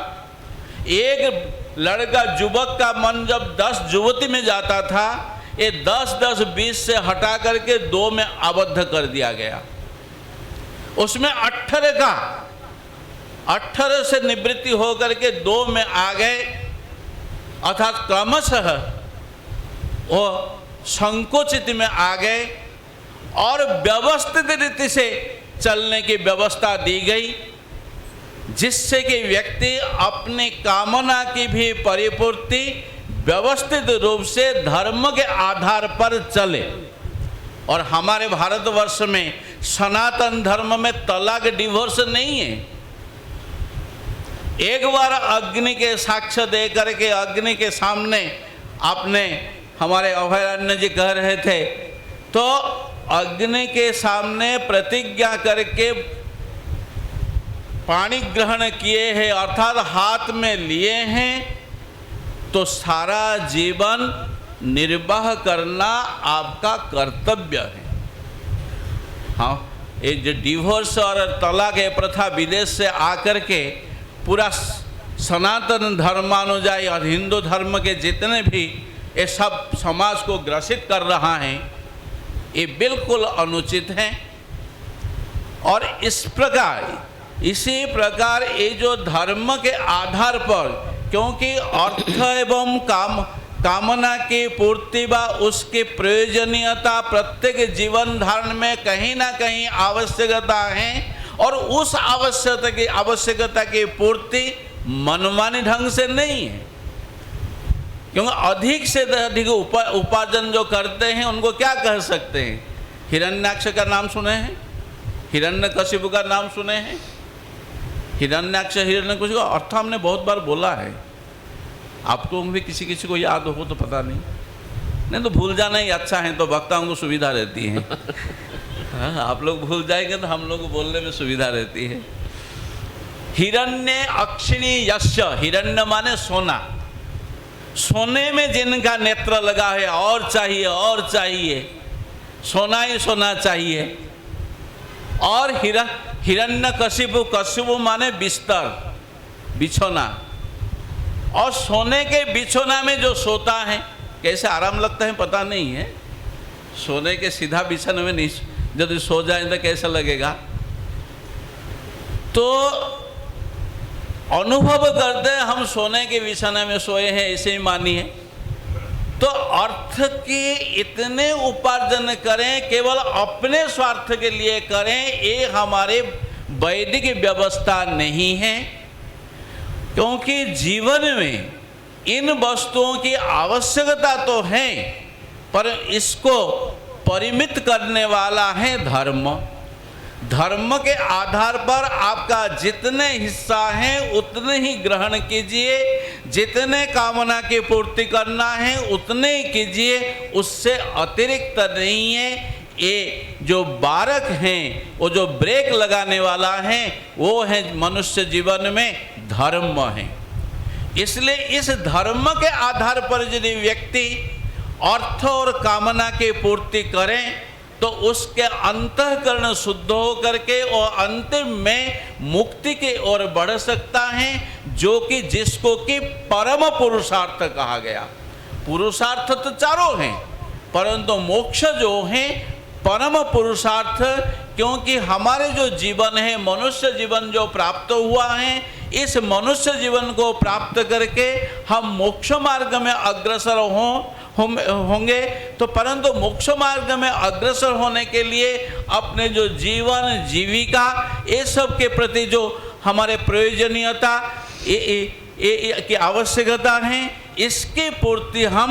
एक लड़का युवक का मन जब 10 युवती में जाता था, ये 10-10, 20 से हटा करके 2 में आबद्ध कर दिया गया। उसमें 18 से निवृत्ति होकर के 2 में आ गए, अर्थात क्रमशः वो संकोचित में आ गए, और व्यवस्थित रीति से चलने की व्यवस्था दी गई, जिससे कि व्यक्ति अपनी कामना की भी परिपूर्ति व्यवस्थित रूप से धर्म के आधार पर चले। और हमारे भारतवर्ष में सनातन धर्म में तलाक, डिवोर्स नहीं है। एक बार अग्नि के साक्ष्य दे करके, अग्नि के सामने आपने, हमारे अभयारण्य जी कह रहे थे, तो अग्नि के सामने प्रतिज्ञा करके पानी ग्रहण किए हैं, अर्थात हाथ में लिए हैं, तो सारा जीवन निर्वाह करना आपका कर्तव्य है। हाँ, ये जो डिवोर्स और तलाक ये प्रथा विदेश से आकर के पूरा सनातन धर्मानुजाई और हिंदू धर्म के जितने भी ये सब समाज को ग्रसित कर रहा है, ये बिल्कुल अनुचित है। और इसी प्रकार ये जो धर्म के आधार पर, क्योंकि अर्थ एवं कामना की पूर्ति व उसकी प्रयोजनीयता प्रत्येक जीवन धारण में कहीं ना कहीं आवश्यकता है, और उस आवश्यकता की पूर्ति मनमानी ढंग से नहीं है। क्योंकि अधिक से अधिक उपार्जन जो करते हैं उनको क्या कह सकते हैं? हिरण्याक्ष का नाम सुने हैं? हिरण्यकशिपु का नाम सुने हैं? हिरण्याक्ष, हिरण्यकशिपु का अर्थ हमने बहुत बार बोला है, आपको भी किसी किसी को याद हो तो पता नहीं तो भूल जाना ही अच्छा है, तो वक्ताओं को सुविधा रहती है। हाँ, आप लोग भूल जाएंगे तो हम लोग को बोलने में सुविधा रहती है। हिरण्य अक्षिणी यस्य, हिरण्य माने सोना, सोने में जिनका नेत्र लगा है और चाहिए, सोना ही सोना चाहिए। और हिरण्यकशिपु माने बिस्तर, बिछोना। और सोने के बिछोना में जो सोता है कैसे आराम लगता है पता नहीं है। सोने के सीधा बिछोने में नहीं, यदि सो जाए तो कैसा लगेगा। तो अनुभव करते हैं हम सोने के बिछोने में सोए हैं, ऐसे ही मानिए। तो अर्थ के इतने उपार्जन करें, केवल अपने स्वार्थ के लिए करें, ये हमारे वैदिक व्यवस्था नहीं है। क्योंकि जीवन में इन वस्तुओं की आवश्यकता तो है, पर इसको परिमित करने वाला है धर्म। धर्म के आधार पर आपका जितने हिस्सा है उतने ही ग्रहण कीजिए, जितने कामना की पूर्ति करना है उतने ही कीजिए, उससे अतिरिक्त नहीं है। ये जो बारक हैं, वो जो ब्रेक लगाने वाला है, वो है मनुष्य जीवन में धर्म है। इसलिए इस धर्म के आधार पर यदि व्यक्ति अर्थ और कामना की पूर्ति करें तो उसके अंतःकरण शुद्ध हो करके और अंतिम में मुक्ति की ओर बढ़ सकता है, जो कि जिसको कि परम पुरुषार्थ कहा गया। पुरुषार्थ तो चारों हैं, परंतु मोक्ष जो है परम पुरुषार्थ। क्योंकि हमारे जो जीवन है, मनुष्य जीवन जो प्राप्त हुआ है, इस मनुष्य जीवन को प्राप्त करके हम मोक्ष मार्ग में अग्रसर होंगे। तो परंतु मोक्ष मार्ग में अग्रसर होने के लिए अपने जो जीवन जीविका ये सब के प्रति जो हमारे प्रयोजनीयता की आवश्यकता है, इसकी पूर्ति हम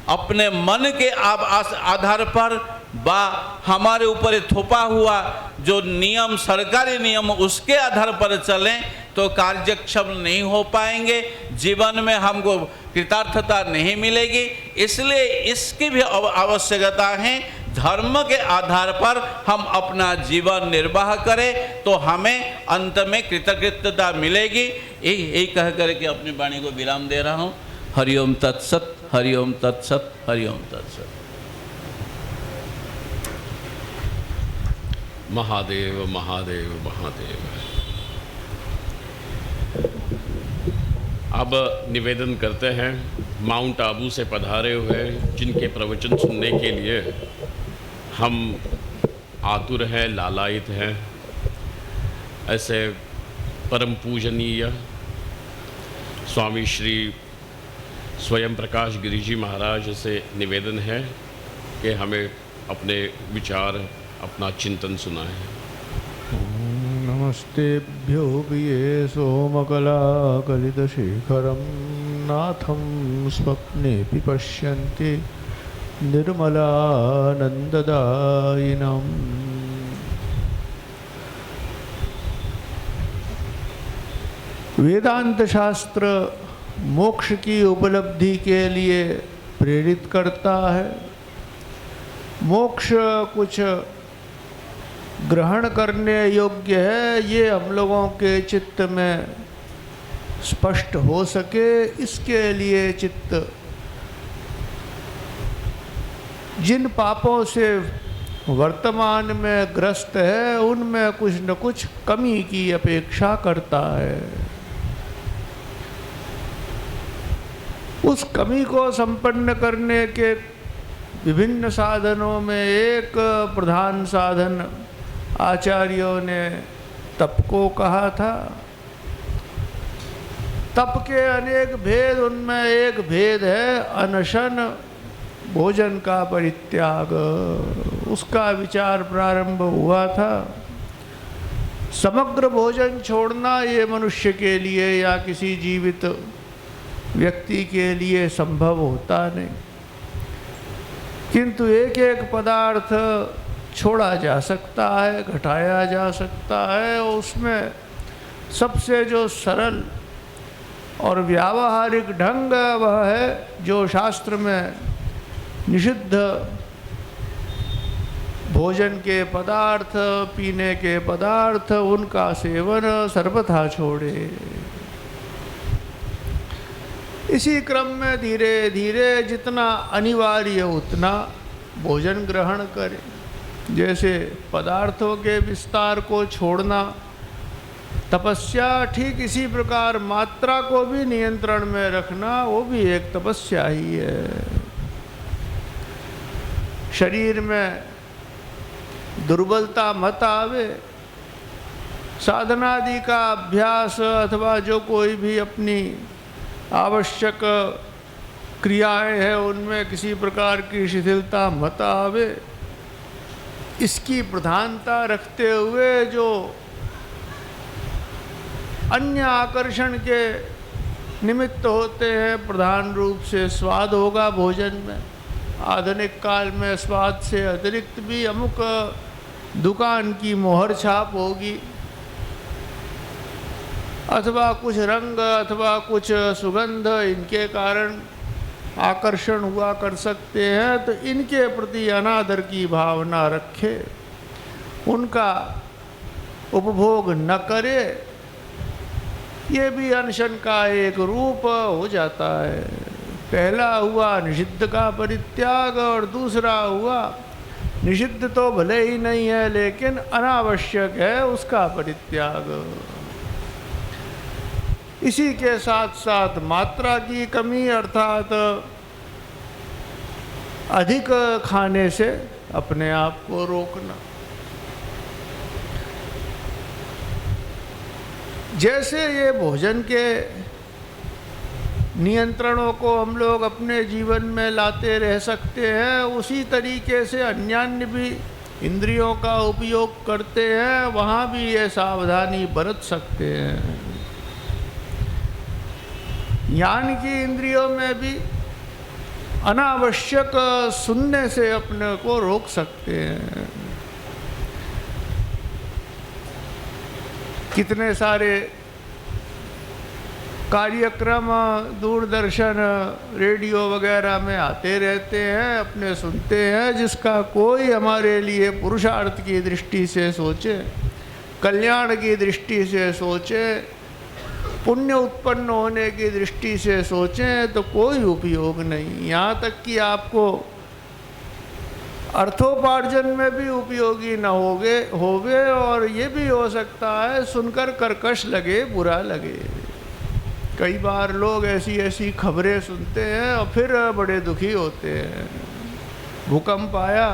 अपने मन के आधार पर बा हमारे ऊपर थोपा हुआ जो नियम, सरकारी नियम, उसके आधार पर चलें तो कार्यक्षम नहीं हो पाएंगे, जीवन में हमको कृतार्थता नहीं मिलेगी। इसलिए इसकी भी आवश्यकता है। धर्म के आधार पर हम अपना जीवन निर्वाह करें तो हमें अंत में कृतकृत्यता मिलेगी। यही कह करके अपनी वाणी को विराम दे रहा हूँ। हरिओम तत्सत, हरिओम तत्सत, हरिओम तत्सत। महादेव महादेव महादेव। अब निवेदन करते हैं माउंट आबू से पधारे हुए जिनके प्रवचन सुनने के लिए हम आतुर हैं, लालायित हैं, ऐसे परम पूजनीय स्वामी श्री स्वयं प्रकाश गिरि जी महाराज से निवेदन है कि हमें अपने विचार, अपना चिंतन सुनाएं। नमस्तेभ्यो ये सोमकलाकलितशेखरं नाथं स्वप्नेऽपि पश्यन्ति निर्मलानन्ददायिनम्। वेदांत शास्त्र मोक्ष की उपलब्धि के लिए प्रेरित करता है। मोक्ष कुछ ग्रहण करने योग्य है, ये हम लोगों के चित्त में स्पष्ट हो सके, इसके लिए चित्त जिन पापों से वर्तमान में ग्रस्त है उनमें कुछ न कुछ कमी की अपेक्षा करता है। उस कमी को संपन्न करने के विभिन्न साधनों में एक प्रधान साधन आचार्यों ने तप को कहा था। तप के अनेक भेद, उनमें एक भेद है अनशन, भोजन का परित्याग। उसका विचार प्रारंभ हुआ था। समग्र भोजन छोड़ना ये मनुष्य के लिए या किसी जीवित व्यक्ति के लिए संभव होता नहीं, किंतु एक एक पदार्थ छोड़ा जा सकता है, घटाया जा सकता है। उसमें सबसे जो सरल और व्यावहारिक ढंग वह है जो शास्त्र में निषिद्ध भोजन के पदार्थ, पीने के पदार्थ, उनका सेवन सर्वथा छोड़े। इसी क्रम में धीरे धीरे जितना अनिवार्य उतना भोजन ग्रहण करें। जैसे पदार्थों के विस्तार को छोड़ना तपस्या, ठीक इसी प्रकार मात्रा को भी नियंत्रण में रखना वो भी एक तपस्या ही है। शरीर में दुर्बलता मत आवे, साधनादि का अभ्यास अथवा जो कोई भी अपनी आवश्यक क्रियाएं हैं उनमें किसी प्रकार की शिथिलता मत आवे, इसकी प्रधानता रखते हुए जो अन्य आकर्षण के निमित्त होते हैं, प्रधान रूप से स्वाद होगा भोजन में। आधुनिक काल में स्वाद से अतिरिक्त भी अमुक दुकान की मोहर छाप होगी, अथवा कुछ रंग अथवा कुछ सुगंध, इनके कारण आकर्षण हुआ कर सकते हैं। तो इनके प्रति अनादर की भावना रखे, उनका उपभोग न करे, ये भी अनशन का एक रूप हो जाता है। पहला हुआ निषिद्ध का परित्याग और दूसरा हुआ निषिद्ध तो भले ही नहीं है लेकिन अनावश्यक है उसका परित्याग। इसी के साथ साथ मात्रा की कमी अर्थात अधिक खाने से अपने आप को रोकना। जैसे ये भोजन के नियंत्रणों को हम लोग अपने जीवन में लाते रह सकते हैं, उसी तरीके से अन्यान्य भी इंद्रियों का उपयोग करते हैं, वहाँ भी ये सावधानी बरत सकते हैं। ज्ञान की इंद्रियों में भी अनावश्यक सुनने से अपने को रोक सकते हैं। कितने सारे कार्यक्रम दूरदर्शन रेडियो वगैरह में आते रहते हैं, अपने सुनते हैं, जिसका कोई हमारे लिए पुरुषार्थ की दृष्टि से सोचे, कल्याण की दृष्टि से सोचे, पुण्य उत्पन्न होने की दृष्टि से सोचें तो कोई उपयोग नहीं। यहाँ तक कि आपको अर्थोपार्जन में भी उपयोगी न होवे और ये भी हो सकता है सुनकर कर्कश लगे, बुरा लगे। कई बार लोग ऐसी ऐसी खबरें सुनते हैं और फिर बड़े दुखी होते हैं। भूकंप आया,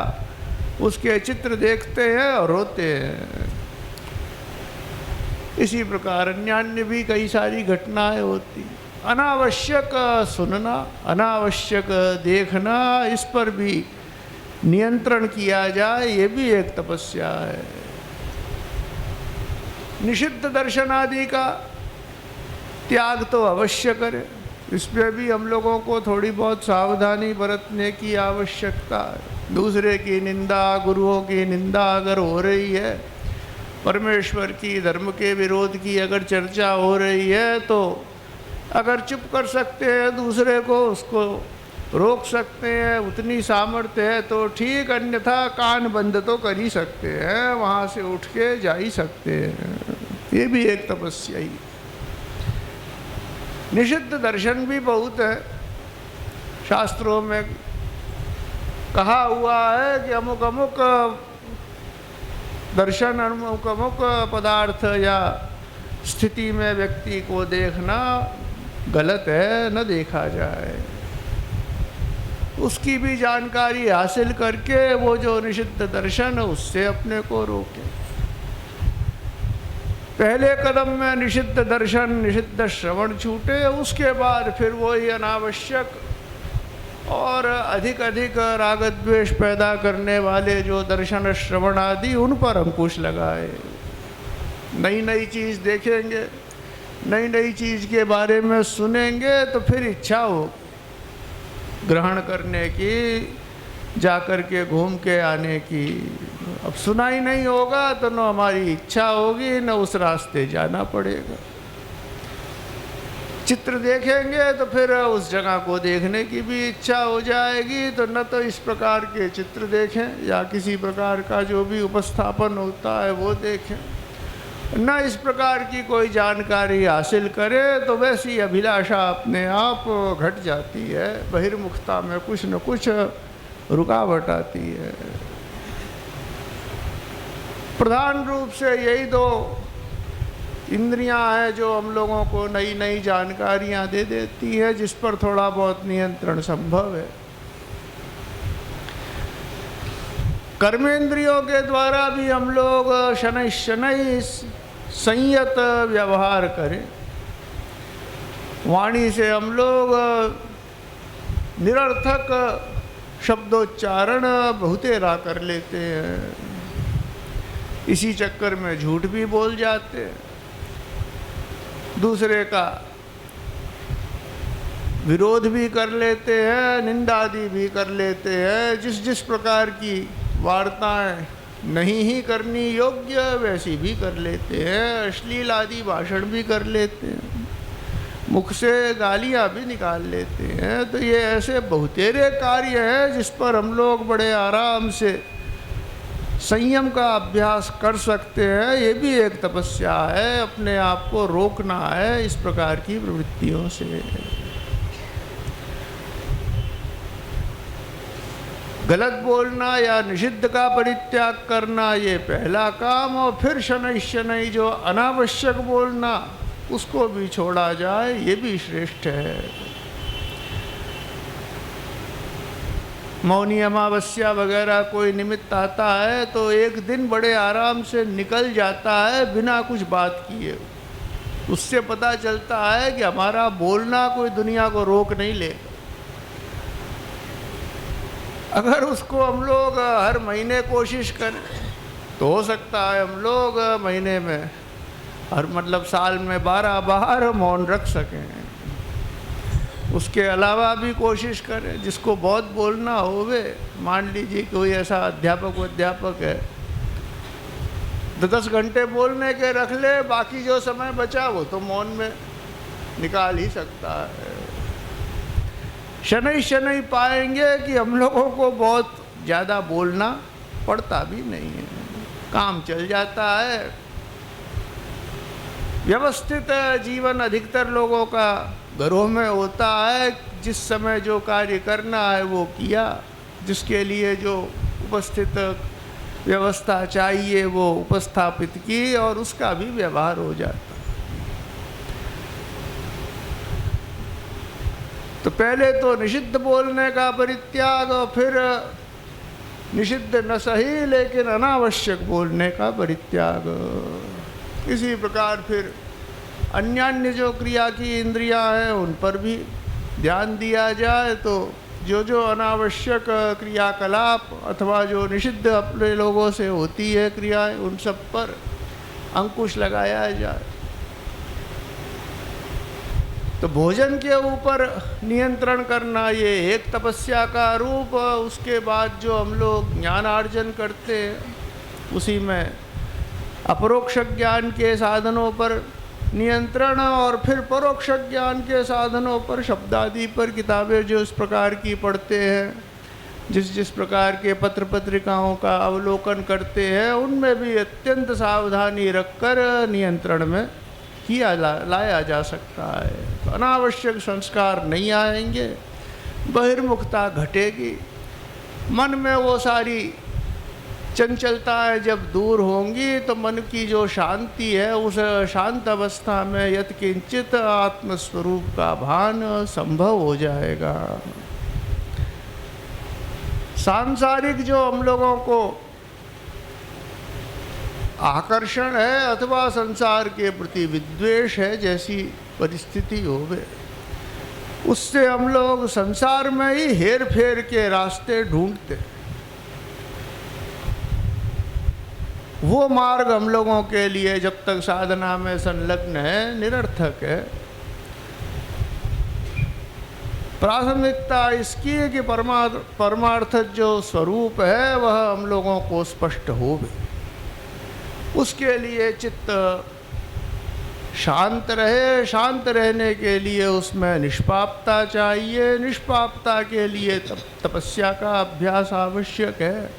उसके चित्र देखते हैं और रोते हैं। इसी प्रकार अन्यान्य भी कई सारी घटनाएं होती। अनावश्यक सुनना, अनावश्यक देखना, इस पर भी नियंत्रण किया जाए, ये भी एक तपस्या है। निषिद्ध दर्शन आदि का त्याग तो अवश्य करें, इसमें भी हम लोगों को थोड़ी बहुत सावधानी बरतने की आवश्यकता है। दूसरे की निंदा, गुरुओं की निंदा अगर हो रही है, परमेश्वर की, धर्म के विरोध की अगर चर्चा हो रही है, तो अगर चुप कर सकते हैं दूसरे को, उसको रोक सकते हैं, उतनी सामर्थ्य है तो ठीक, अन्यथा कान बंद तो कर ही सकते हैं, वहाँ से उठ के जा ही सकते हैं। ये भी एक तपस्या ही। निषिद्ध दर्शन भी बहुत है। शास्त्रों में कहा हुआ है कि अमुक अमुक दर्शन, अमुक अमुक पदार्थ या स्थिति में व्यक्ति को देखना गलत है, न देखा जाए। उसकी भी जानकारी हासिल करके वो जो निषिद्ध दर्शन है उससे अपने को रोके। पहले कदम में निषिद्ध दर्शन, निषिद्ध श्रवण छूटे, उसके बाद फिर वही अनावश्यक और अधिक अधिक राग द्वेष पैदा करने वाले जो दर्शन श्रवण आदि, उन पर अंकुश लगाए। नई नई चीज़ देखेंगे, नई नई चीज़ के बारे में सुनेंगे तो फिर इच्छा हो ग्रहण करने की, जा कर के घूम के आने की। अब सुना ही नहीं होगा तो न हमारी इच्छा होगी, न उस रास्ते जाना पड़ेगा। चित्र देखेंगे तो फिर उस जगह को देखने की भी इच्छा हो जाएगी, तो न तो इस प्रकार के चित्र देखें या किसी प्रकार का जो भी उपस्थापन होता है वो देखें। न इस प्रकार की कोई जानकारी हासिल करे तो वैसी अभिलाषा अपने आप घट जाती है, बहिर्मुखता में कुछ न कुछ रुकावट आती है। प्रधान रूप से यही दो इंद्रियां हैं जो हम लोगों को नई नई जानकारियां दे देती है, जिस पर थोड़ा बहुत नियंत्रण संभव है। कर्मेंद्रियों के द्वारा भी हम लोग शनै शनै संयत व्यवहार करें। वाणी से हम लोग निरर्थक शब्दोच्चारण बहुतेरा कर लेते हैं, इसी चक्कर में झूठ भी बोल जाते हैं, दूसरे का विरोध भी कर लेते हैं, निंदादि भी कर लेते हैं। जिस जिस प्रकार की वार्ताएं नहीं ही करनी योग्य वैसी भी कर लेते हैं, अश्लील आदि भाषण भी कर लेते हैं, मुख से गालियां भी निकाल लेते हैं। तो ये ऐसे बहुतेरे कार्य हैं जिस पर हम लोग बड़े आराम से संयम का अभ्यास कर सकते हैं। ये भी एक तपस्या है, अपने आप को रोकना है इस प्रकार की प्रवृत्तियों से। गलत बोलना या निषिद्ध का परित्याग करना ये पहला काम, और फिर शनै शनै जो अनावश्यक बोलना उसको भी छोड़ा जाए, ये भी श्रेष्ठ है। मौनी अमावस्या वगैरह कोई निमित्त आता है तो एक दिन बड़े आराम से निकल जाता है बिना कुछ बात किए। उससे पता चलता है कि हमारा बोलना कोई दुनिया को रोक नहीं लेगा। अगर उसको हम लोग हर महीने कोशिश करें तो हो सकता है हम लोग महीने में मतलब साल में 12 बार मौन रख सकें। उसके अलावा भी कोशिश करें, जिसको बहुत बोलना होवे, मान लीजिए कोई ऐसा अध्यापक है तो 10 घंटे बोलने के रख ले, बाकी जो समय बचा वो तो मौन में निकाल ही सकता है। शनै शनै पाएंगे कि हम लोगों को बहुत ज़्यादा बोलना पड़ता भी नहीं है, काम चल जाता है। व्यवस्थित जीवन अधिकतर लोगों का घरों में होता है। जिस समय जो कार्य करना है वो किया, जिसके लिए जो उपस्थित व्यवस्था चाहिए वो उपस्थापित की, और उसका भी व्यवहार हो जाता। तो पहले तो निषिद्ध बोलने का परित्याग, और फिर निषिद्ध न सही लेकिन अनावश्यक बोलने का परित्याग। इसी प्रकार फिर अन्यान्य जो क्रिया की इंद्रियां हैं उन पर भी ध्यान दिया जाए, तो जो अनावश्यक क्रियाकलाप अथवा जो निषिद्ध अपने लोगों से होती है क्रियाएं, उन सब पर अंकुश लगाया जाए। तो भोजन के ऊपर नियंत्रण करना ये एक तपस्या का रूप। उसके बाद जो हम लोग ज्ञानार्जन करते हैं उसी में अपरोक्ष ज्ञान के साधनों पर नियंत्रण, और फिर परोक्ष ज्ञान के साधनों पर शब्दादि पर किताबें जो इस प्रकार की पढ़ते हैं, जिस प्रकार के पत्र पत्रिकाओं का अवलोकन करते हैं, उनमें भी अत्यंत सावधानी रखकर नियंत्रण में किया लाया जा सकता है। तो अनावश्यक संस्कार नहीं आएंगे, बहिर्मुखता घटेगी, मन में वो सारी चंचलताएं जब दूर होंगी तो मन की जो शांति है उस शांत अवस्था में यत्किंचित आत्मस्वरूप का भान संभव हो जाएगा। सांसारिक जो हम लोगों को आकर्षण है अथवा संसार के प्रति विद्वेष है, जैसी परिस्थिति होवे, उससे हम लोग संसार में ही हेर फेर के रास्ते ढूंढते। वो मार्ग हम लोगों के लिए जब तक साधना में संलग्न है निरर्थक है। प्राथमिकता इसकी है कि परमार्थ जो स्वरूप है वह हम लोगों को स्पष्ट हो भी, उसके लिए चित्त शांत रहे। शांत रहने के लिए उसमें निष्पापता चाहिए, निष्पापता के लिए तपस्या का अभ्यास आवश्यक है।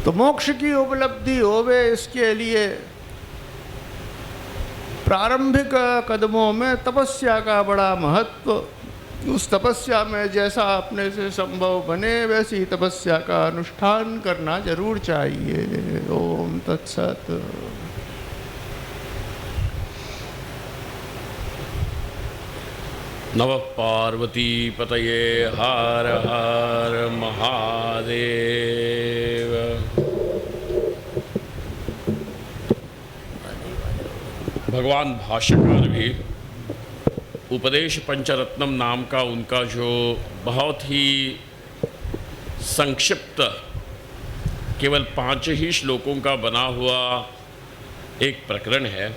तो मोक्ष की उपलब्धि होवे, इसके लिए प्रारंभिक कदमों में तपस्या का बड़ा महत्व। उस तपस्या में जैसा अपने से संभव बने वैसी तपस्या का अनुष्ठान करना जरूर चाहिए। ओम तत्सत। नमः पार्वती पतये हर हर महादेव। भगवान भाष्यकार भी उपदेश पंचरत्नम नाम का उनका जो बहुत ही संक्षिप्त केवल 5 ही श्लोकों का बना हुआ एक प्रकरण है,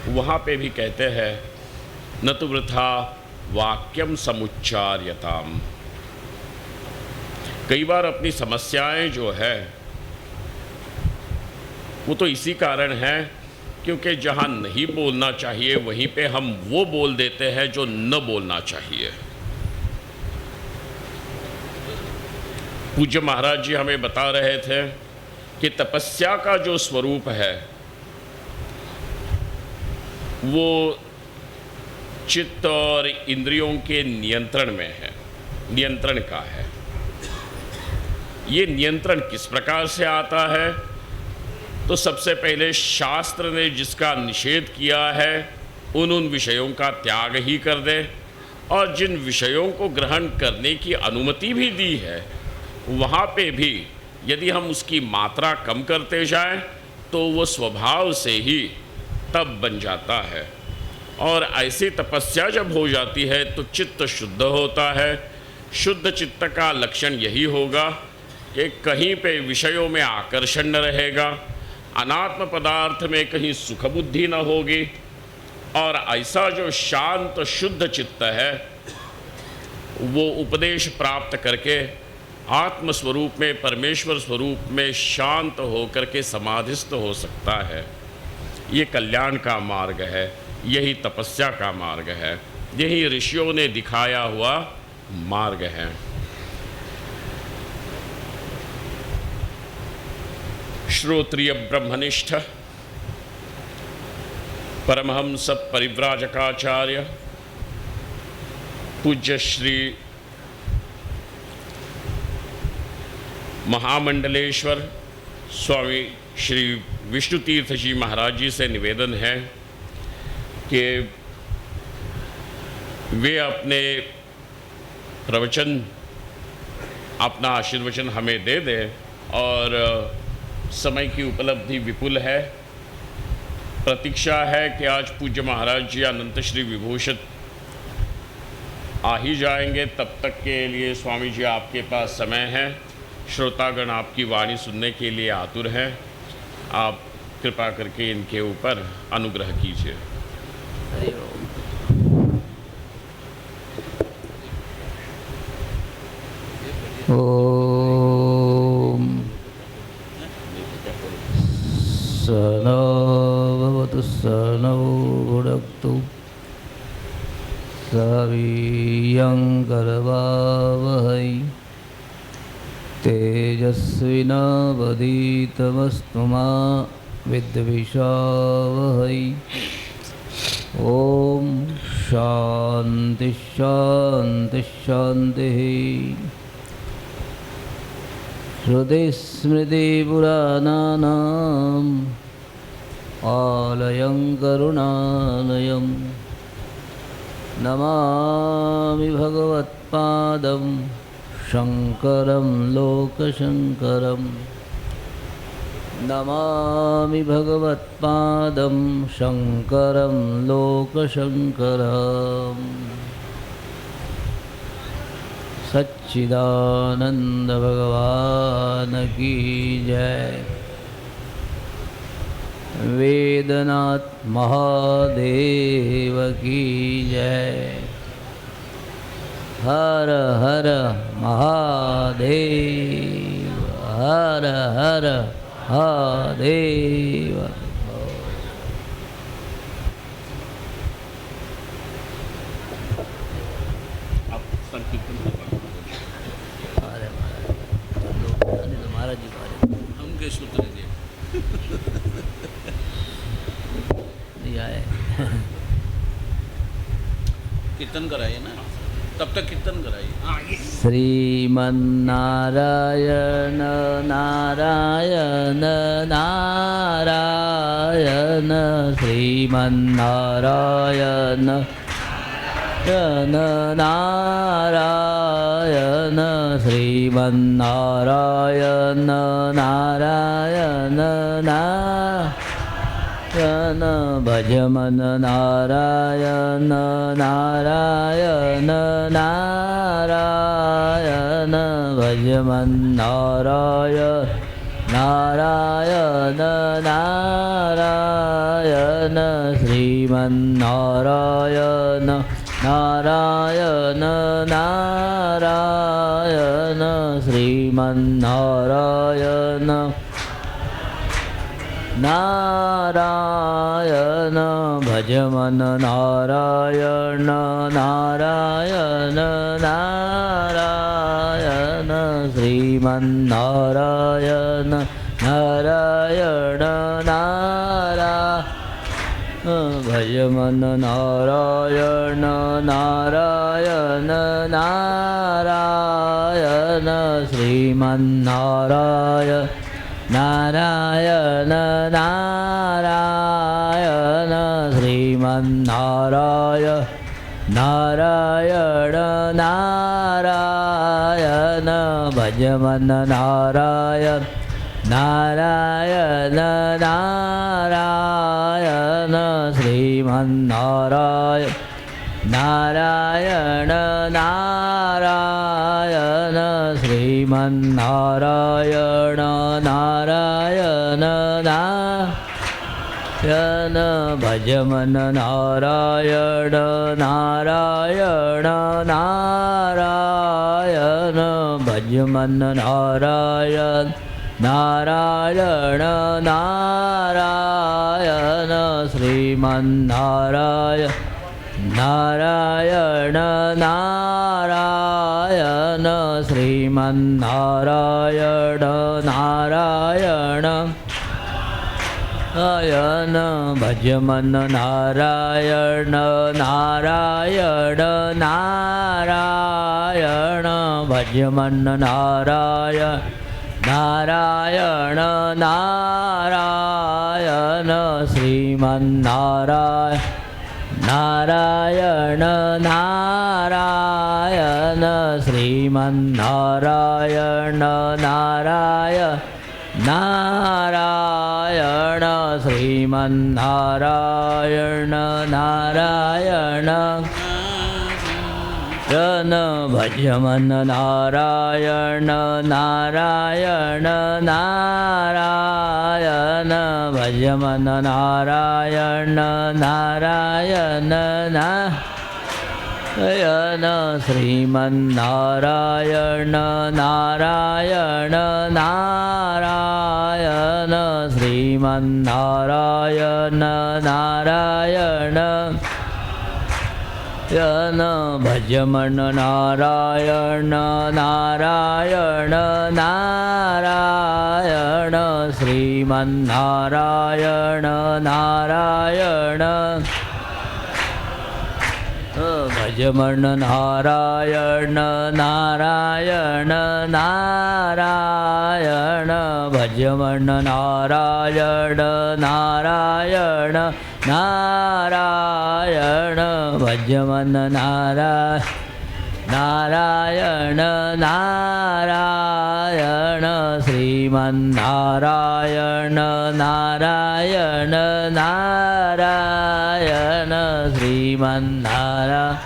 वहाँ पे भी कहते हैं न तु वृथा वाक्यम समुच्चार्यताम। कई बार अपनी समस्याएं जो है वो तो इसी कारण है क्योंकि जहाँ नहीं बोलना चाहिए वहीं पे हम वो बोल देते हैं जो न बोलना चाहिए। पूज्य महाराज जी हमें बता रहे थे कि तपस्या का जो स्वरूप है वो चित्त और इंद्रियों के नियंत्रण में है, नियंत्रण का है। ये नियंत्रण किस प्रकार से आता है? तो सबसे पहले शास्त्र ने जिसका निषेध किया है उन विषयों का त्याग ही कर दे, और जिन विषयों को ग्रहण करने की अनुमति भी दी है वहाँ पे भी यदि हम उसकी मात्रा कम करते जाएं तो वो स्वभाव से ही तप बन जाता है। और ऐसी तपस्या जब हो जाती है तो चित्त शुद्ध होता है। शुद्ध चित्त का लक्षण यही होगा कि कहीं पे विषयों में आकर्षण न रहेगा, अनात्म पदार्थ में कहीं सुख बुद्धि न होगी, और ऐसा जो शांत शुद्ध चित्त है वो उपदेश प्राप्त करके आत्म स्वरूप में, परमेश्वर स्वरूप में शांत होकर के समाधिस्थ हो सकता है। ये कल्याण का मार्ग है, यही तपस्या का मार्ग है, यही ऋषियों ने दिखाया हुआ मार्ग है। श्रोत्रिय ब्रह्मनिष्ठ परमहंस परिव्राजकाचार्य पूज्य श्री महामंडलेश्वर स्वामी श्री विष्णु तीर्थ जी महाराज जी से निवेदन है कि वे अपने प्रवचन, अपना आशीर्वचन हमें दे दें। और समय की उपलब्धि विपुल है, प्रतीक्षा है कि आज पूज्य महाराज जी अनंत श्री विभूषित आ ही जाएंगे। तब तक के लिए स्वामी जी आपके पास समय है। श्रोतागण आपकी वाणी सुनने के लिए आतुर हैं। आप कृपा करके इनके ऊपर अनुग्रह कीजिए। ओम सनो भवतु सनो भुनक्तु सवीर्यं करवावहै तेजस्विनावधीतमस्तु मा विद्विषावहै। ओम शांति शांति शांति। श्रुति स्मृति पुराणानाम् आलयं करुणालयं नमामि भगवत्पादं शंकरं लोकशंकरं। नमामि भगवत्पादं शंकरं लोकशंकरम्। सच्चिदानंद भगवान की जय। वेदनाथ महादेव की जय। हर हर महादेव, हर हर महादेव। आप संकीर्तन महाराज जी बारे हम के सूत्र जी नहीं आए। कीर्तन कराइए ना, तब तक कीर्तन कराइए। श्रीमन्नारायण नारायण नारायण श्रीमन्नारायण नारायण श्रीमन्नारायण नारायण नारायण भजमन नारायण नारायण नारायण भजमन नारायण नारायण नारायण श्रीमन्नारायण नारायण नारायण श्रीमन्नारायण नारायण भजमन नारायण नारायण नारायण श्रीमन्नारायण नारायण नारायण भजमन नारायण नारायण नारायण श्रीमन्नारायण नारायण नारायण श्रीमन्नारायण नारायण नारायण भजमन नारायण नारायण नारायण श्रीमन्नारायण नारायण नारायण श्रीमन्नारायण नारायण नारायण भजमन नारायण नारायण नारायण भजमन नारायण नारायण नारायण श्रीमन्नारायण नारायण नारायण श्रीमन्नारायण नारायण नारायण भजमन नारायण नारायण नारायण भजमन नारायण नारायण नारायण श्रीमन्नारायण नारायण नारायण श्रीमन्नारायण नारायण नारायण श्रीमन्नारायण नारायण भजमन नारायण नारायण नारायण भजमन नारायण नारायण नारायण श्रीमन्नारायण नारायण नारायण श्रीमन्नारायण नारायण भजमन नारायण नारायण नारायण श्रीमन्नारायण नारायण भजमन नारायण नारायण नारायण भजमन नारायण नारायण नारायण भजमन नारायण नारायण श्रीमन्नारायण नारायण नारायण श्रीमन्नारायण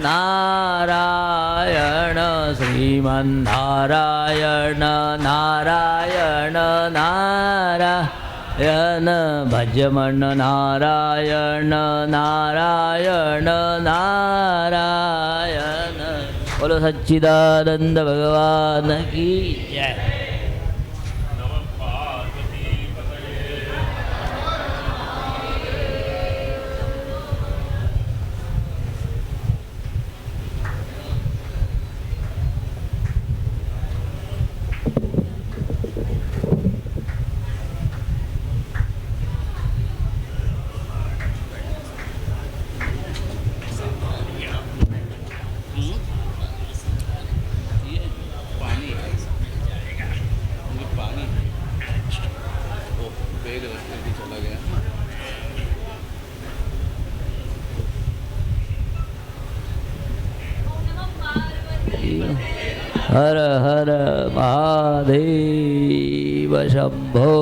नारायण श्रीमन्नारायण नारायण नारायण भजमन नारायण नारायण नारायण। बोलो सच्चिदानंद भगवान की जय। हर हर महादेव शंभो।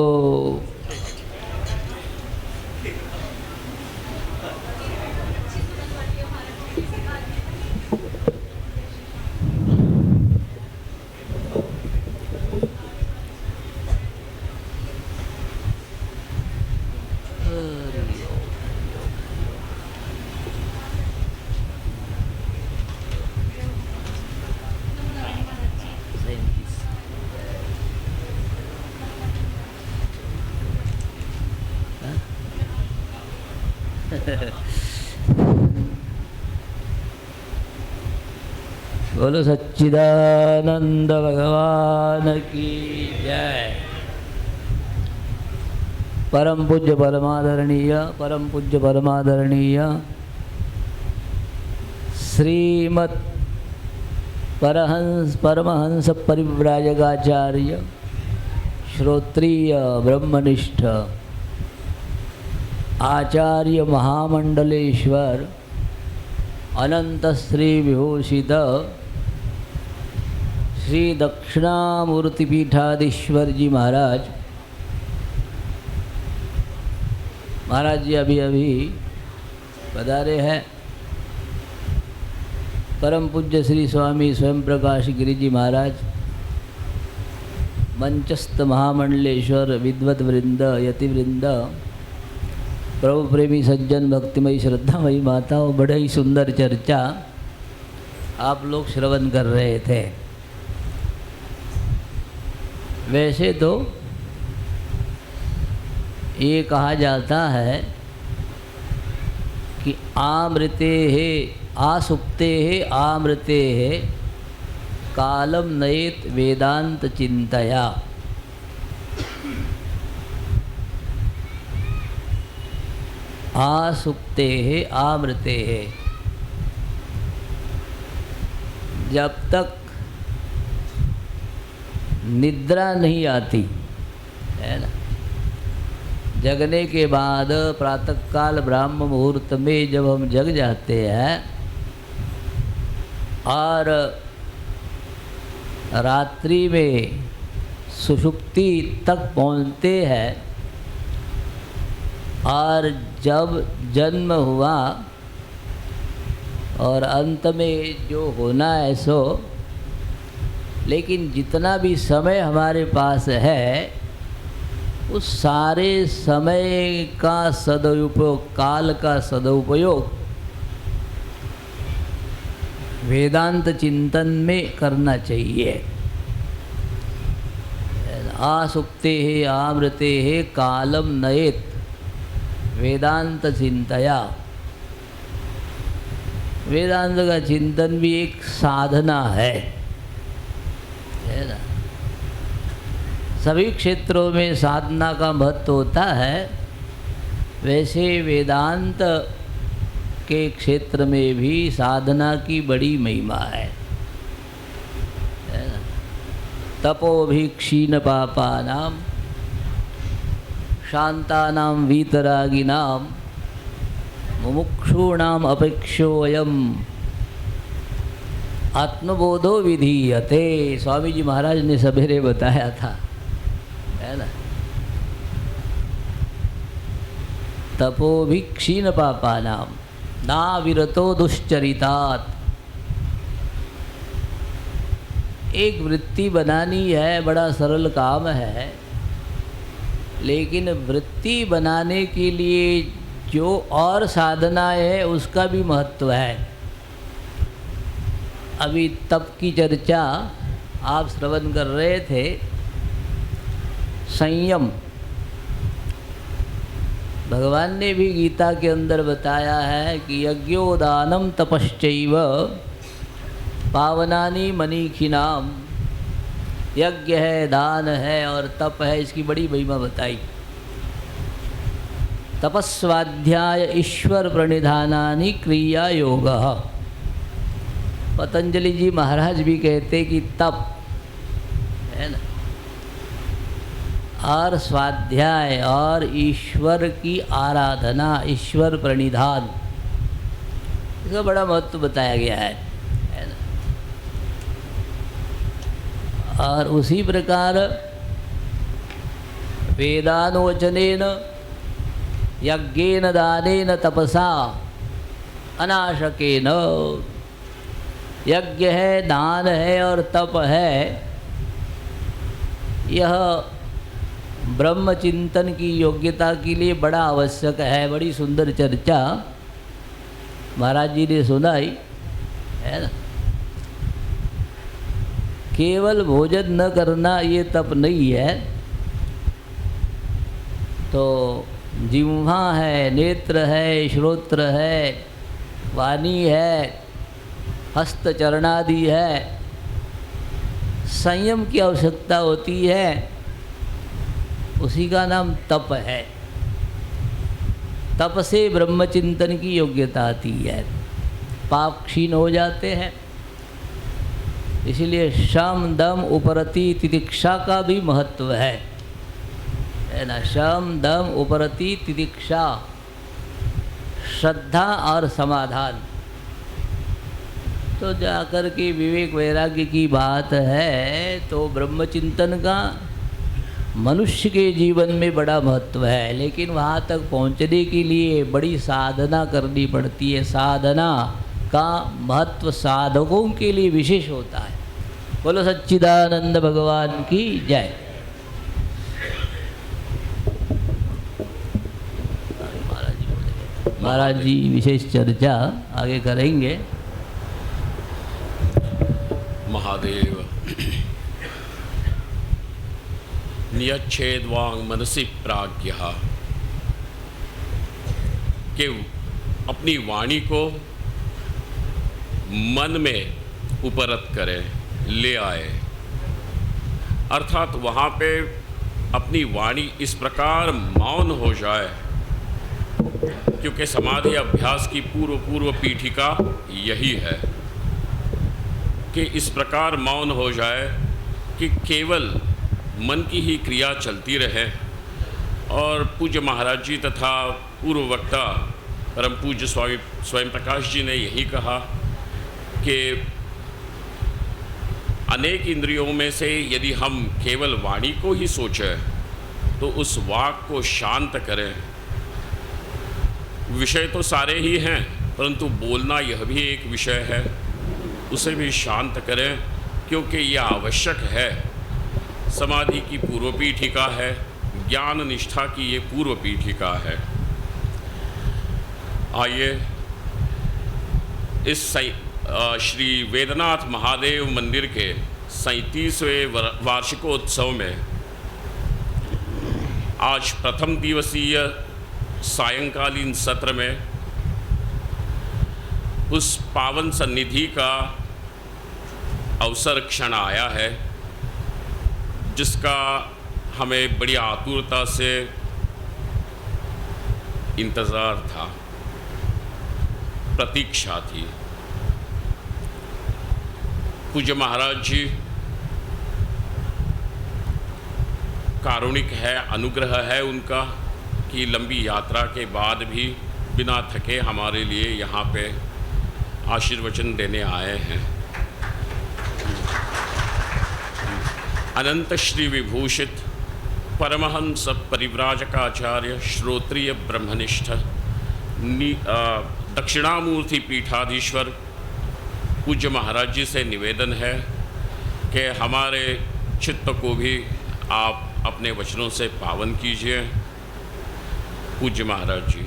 बोलो सच्चिदानंद भगवान की जय। परम पूज्य परमादरणीय श्रीमत् परमहंस परिव्राजकाचार्य श्रोत्रिय ब्रह्मनिष्ठ आचार्य महामंडलेश्वर अनंत श्री विभूषित श्री दक्षिणामूर्तिपीठाधीश्वर जी महाराज जी अभी पधारे हैं। परम पूज्य श्री स्वामी स्वयं प्रकाश गिरि जी महाराज, मंचस्थ महामंडलेश्वर, विद्वत वृंद, यति वृंद, प्रभु प्रेमी सज्जन, भक्तिमयी श्रद्धामयी माताओं, बड़े ही सुंदर चर्चा आप लोग श्रवण कर रहे थे। वैसे तो ये कहा जाता है कि आमृते है आसुप्ते है आमृते है कालम नयेत वेदांत चिंतया। आसुप्ते है आमृते है, जब तक निद्रा नहीं आती है ना, जगने के बाद प्रातःकाल ब्राह्म मुहूर्त में जब हम जग जाते हैं और रात्रि में सुषुप्ति तक पहुँचते हैं और जब जन्म हुआ और अंत में जो होना है सो, लेकिन जितना भी समय हमारे पास है उस सारे समय का सदुपयोग, काल का सदुपयोग वेदांत चिंतन में करना चाहिए। आसुप्ते है आमृते है कालम नयेत वेदांत चिंतया। वेदांत का चिंतन भी एक साधना है ना। सभी क्षेत्रों में साधना का महत्व होता है, वैसे वेदांत के क्षेत्र में भी साधना की बड़ी महिमा है ना। तपोभि क्षीण पापानां शांतानां वीतरागिनां मुमुक्षूणाम अपेक्षोऽयम् आत्मबोधो विधीयते। स्वामी जी महाराज ने सवेरे बताया था, है ना। तपोभि क्षीण पापानां ना विरतो दुश्चरितात्। एक वृत्ति बनानी है, बड़ा सरल काम है, लेकिन वृत्ति बनाने के लिए जो और साधनाएं है उसका भी महत्व है। अभी तप की चर्चा आप श्रवण कर रहे थे। संयम भगवान ने भी गीता के अंदर बताया है कि यज्ञोदानम तपश्चैव पावनानि मनीखिनाम। यज्ञ है, दान है और तप है, इसकी बड़ी महिमा बताई। तपस्वाध्याय ईश्वर प्रणिधानानि क्रिया योग। पतंजलि जी महाराज भी कहते कि तप है ना, और स्वाध्याय और ईश्वर की आराधना, ईश्वर प्रणिधान, इसका बड़ा महत्व बताया गया है ना। और उसी प्रकार वेदानुवचनेन यज्ञेन दानेन तपसा अनाशकेन। यज्ञ है, दान है और तप है, यह ब्रह्म चिंतन की योग्यता के लिए बड़ा आवश्यक है। बड़ी सुंदर चर्चा महाराज जी ने सुनाई है ना। केवल भोजन न करना ये तप नहीं है। तो जिह्वा है, नेत्र है, श्रोत्र है, वाणी है, हस्त चरणादि है, संयम की आवश्यकता होती है, उसी का नाम तप है। तप से ब्रह्मचिंतन की योग्यता आती है, पाप क्षीण हो जाते हैं। इसलिए शम दम उपरति तितिक्षा का भी महत्व है ना। शम दम उपरति तितिक्षा, श्रद्धा और समाधान। तो जाकर के विवेक वैराग्य की बात है तो ब्रह्मचिंतन का मनुष्य के जीवन में बड़ा महत्व है। लेकिन वहाँ तक पहुँचने के लिए बड़ी साधना करनी पड़ती है। साधना का महत्व साधकों के लिए विशेष होता है। बोलो सच्चिदानंद भगवान की जय। महाराज जी विशेष चर्चा आगे करेंगे। महादेव नियच्छेदवांग मनसि प्राज्ञः कि अपनी वाणी को मन में उपरत करे, ले आए। अर्थात वहाँ पे अपनी वाणी इस प्रकार मौन हो जाए, क्योंकि समाधि अभ्यास की पूर्व पीठिका यही है कि इस प्रकार मौन हो जाए कि केवल मन की ही क्रिया चलती रहे। और पूज्य महाराज जी तथा पूर्व वक्ता परम पूज्य स्वामी स्वयं प्रकाश जी ने यही कहा कि अनेक इंद्रियों में से यदि हम केवल वाणी को ही सोचें तो उस वाक को शांत करें। विषय तो सारे ही हैं, परंतु बोलना यह भी एक विषय है, उसे भी शांत करें, क्योंकि यह आवश्यक है। समाधि की पूर्व पीठिका है, ज्ञान निष्ठा की ये पूर्व पीठिका है। आइए इस श्री वेदनाथ महादेव मंदिर के 37वें वार्षिकोत्सव में आज प्रथम दिवसीय सायंकालीन सत्र में उस पावन सन्निधि का अवसर क्षण आया है, जिसका हमें बड़ी आतुरता से इंतज़ार था, प्रतीक्षा थी। पूज्य महाराज जी कारुणिक है, अनुग्रह है उनका कि लंबी यात्रा के बाद भी बिना थके हमारे लिए यहाँ पे आशीर्वचन देने आए हैं। अनंत श्री विभूषित परमहंस परिव्राजकाचार्य श्रोत्रिय ब्रह्मनिष्ठ दक्षिणामूर्ति पीठाधीश्वर पूज्य महाराज जी से निवेदन है कि हमारे चित्त को भी आप अपने वचनों से पावन कीजिए। पूज्य महाराज जी।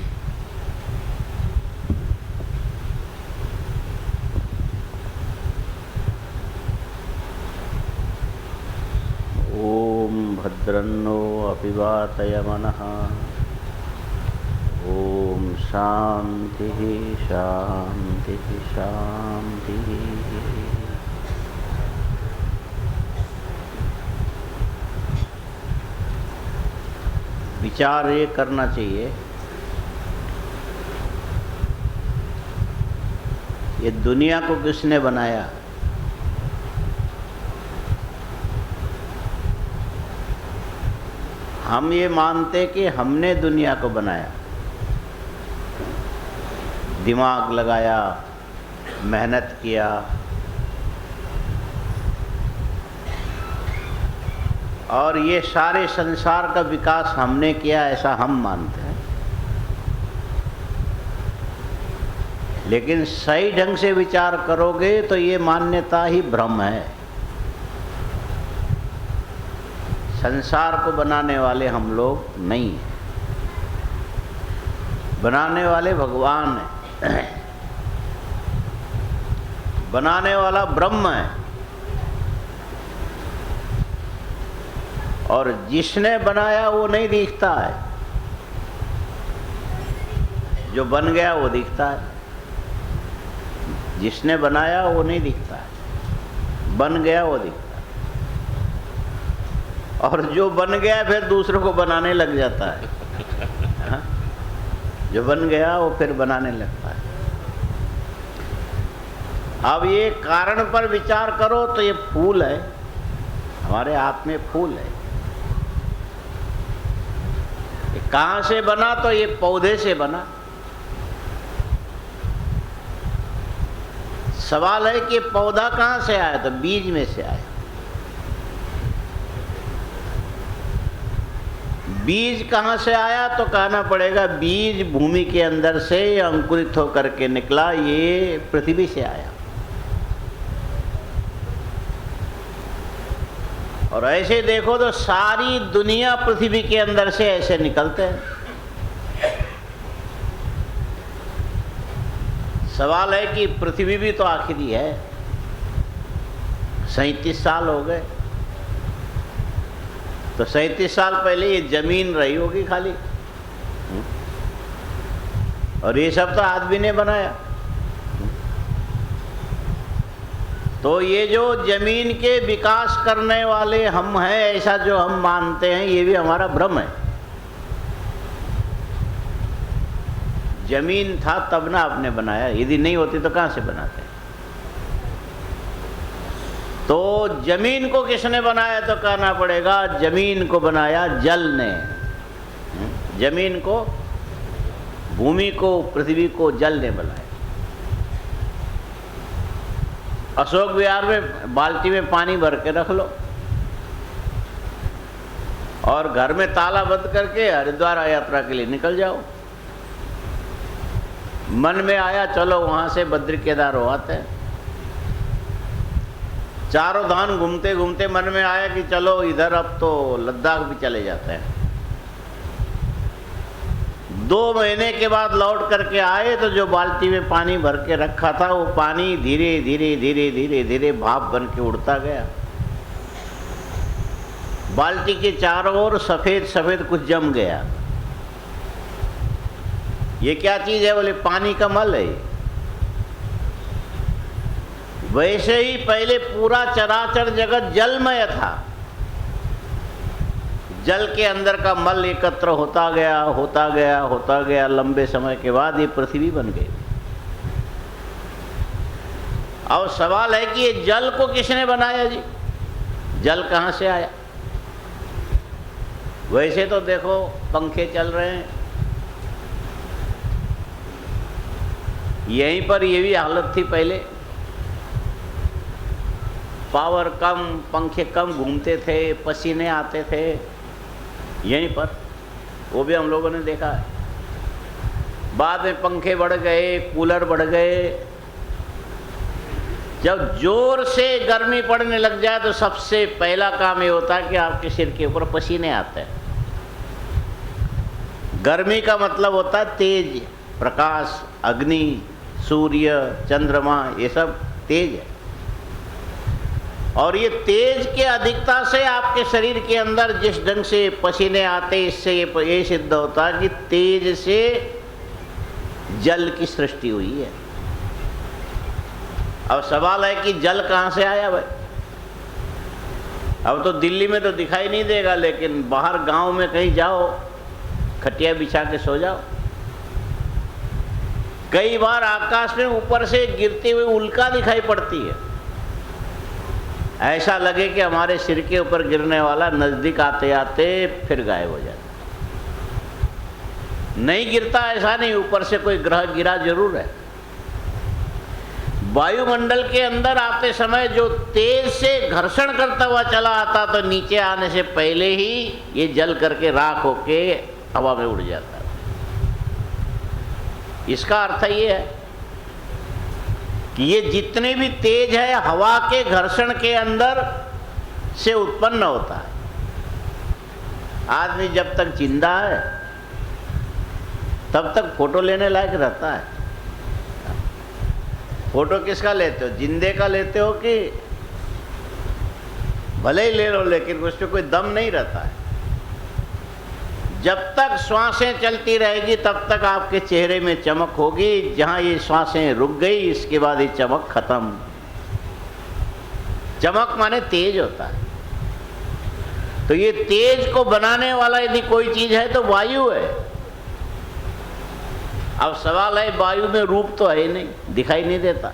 ओम भद्रन्नो अपिवातय मनः। ओम शांति शांति शांति। विचार ये करना चाहिए, ये दुनिया को किसने बनाया? हम ये मानते कि हमने दुनिया को बनाया, दिमाग लगाया, मेहनत किया, और ये सारे संसार का विकास हमने किया ऐसा हम मानते हैं। लेकिन सही ढंग से विचार करोगे तो ये मान्यता ही भ्रम है। संसार को बनाने वाले हम लोग नहीं हैं, बनाने वाले भगवान हैं, बनाने वाला ब्रह्म है। और जिसने बनाया वो नहीं दिखता है, जो बन गया वो दिखता है। जिसने बनाया वो नहीं दिखता है, बन गया वो दिखता है। और जो बन गया फिर दूसरों को बनाने लग जाता है। हाँ? जो बन गया वो फिर बनाने लगता है। अब ये कारण पर विचार करो तो ये फूल है, हमारे हाथ में फूल है। ये कहाँ से बना? तो ये पौधे से बना। सवाल है कि पौधा कहाँ से आया? तो बीज में से आया। बीज कहाँ से आया? तो कहना पड़ेगा बीज भूमि के अंदर से अंकुरित होकर के निकला, ये पृथ्वी से आया। और ऐसे देखो तो सारी दुनिया पृथ्वी के अंदर से ऐसे निकलते हैं। सवाल है कि पृथ्वी भी तो आखिरी है। 37 साल हो गए, तो 37 साल पहले ये जमीन रही होगी खाली, और ये सब तो आदमी ने बनाया। तो ये जो जमीन के विकास करने वाले हम हैं, ऐसा जो हम मानते हैं, ये भी हमारा भ्रम है। जमीन था तब ना आपने बनाया, यदि नहीं होती तो कहाँ से बनाते? तो जमीन को किसने बनाया? तो कहना पड़ेगा जमीन को बनाया जल ने। जमीन को, भूमि को, पृथ्वी को जल ने बनाया। अशोक विहार में बाल्टी में पानी भर के रख लो और घर में ताला बंद करके हरिद्वार यात्रा के लिए निकल जाओ। मन में आया चलो वहां से बद्री केदार हो आते हैं। चारों धाम घूमते घूमते मन में आया कि चलो इधर अब तो लद्दाख भी चले जाते हैं। 2 महीने के बाद लौट करके आए तो जो बाल्टी में पानी भर के रखा था वो पानी धीरे धीरे धीरे धीरे धीरे भाप बन के उड़ता गया। बाल्टी के चारों ओर सफेद सफेद कुछ जम गया। ये क्या चीज है? बोले पानी का मल है। वैसे ही पहले पूरा चराचर जगत जलमय था। जल के अंदर का मल एकत्र होता गया होता गया होता गया। लंबे समय के बाद ये पृथ्वी बन गई। अब सवाल है कि ये जल को किसने बनाया जी? जल कहाँ से आया? वैसे तो देखो पंखे चल रहे हैं, यहीं पर ये भी हालत थी पहले। पावर कम, पंखे कम घूमते थे, पसीने आते थे यहीं पर, वो भी हम लोगों ने देखा है। बाद में पंखे बढ़ गए, कूलर बढ़ गए। जब जोर से गर्मी पड़ने लग जाए तो सबसे पहला काम ये होता है कि आपके सिर के ऊपर पसीने आते हैं। गर्मी का मतलब होता है तेज प्रकाश, अग्नि, सूर्य, चंद्रमा, ये सब तेज है। और ये तेज के अधिकता से आपके शरीर के अंदर जिस ढंग से पसीने आते, इससे ये सिद्ध होता है कि तेज से जल की सृष्टि हुई है। अब सवाल है कि जल कहाँ से आया भाई? अब तो दिल्ली में तो दिखाई नहीं देगा, लेकिन बाहर गांव में कहीं जाओ, खटिया बिछा के सो जाओ, कई बार आकाश में ऊपर से गिरती हुई उल्का दिखाई पड़ती है। ऐसा लगे कि हमारे सिर के ऊपर गिरने वाला नजदीक आते आते फिर गायब हो जाता। नहीं गिरता ऐसा नहीं, ऊपर से कोई ग्रह गिरा जरूर है। वायुमंडल के अंदर आते समय जो तेज से घर्षण करता हुआ चला आता तो नीचे आने से पहले ही ये जल करके राख होके हवा में उड़ जाता है। इसका अर्थ ये है कि ये जितने भी तेज है हवा के घर्षण के अंदर से उत्पन्न होता है। आदमी जब तक जिंदा है तब तक फोटो लेने लायक रहता है। फोटो किसका लेते हो, जिंदे का लेते हो कि भले ही ले लो लेकिन उसमें कोई दम नहीं रहता है। जब तक श्वासें चलती रहेगी तब तक आपके चेहरे में चमक होगी। जहां ये श्वासें रुक गई इसके बाद ये चमक खत्म। चमक माने तेज होता है। तो ये तेज को बनाने वाला यदि कोई चीज है तो वायु है। अब सवाल है वायु में रूप तो है नहीं, दिखाई नहीं देता।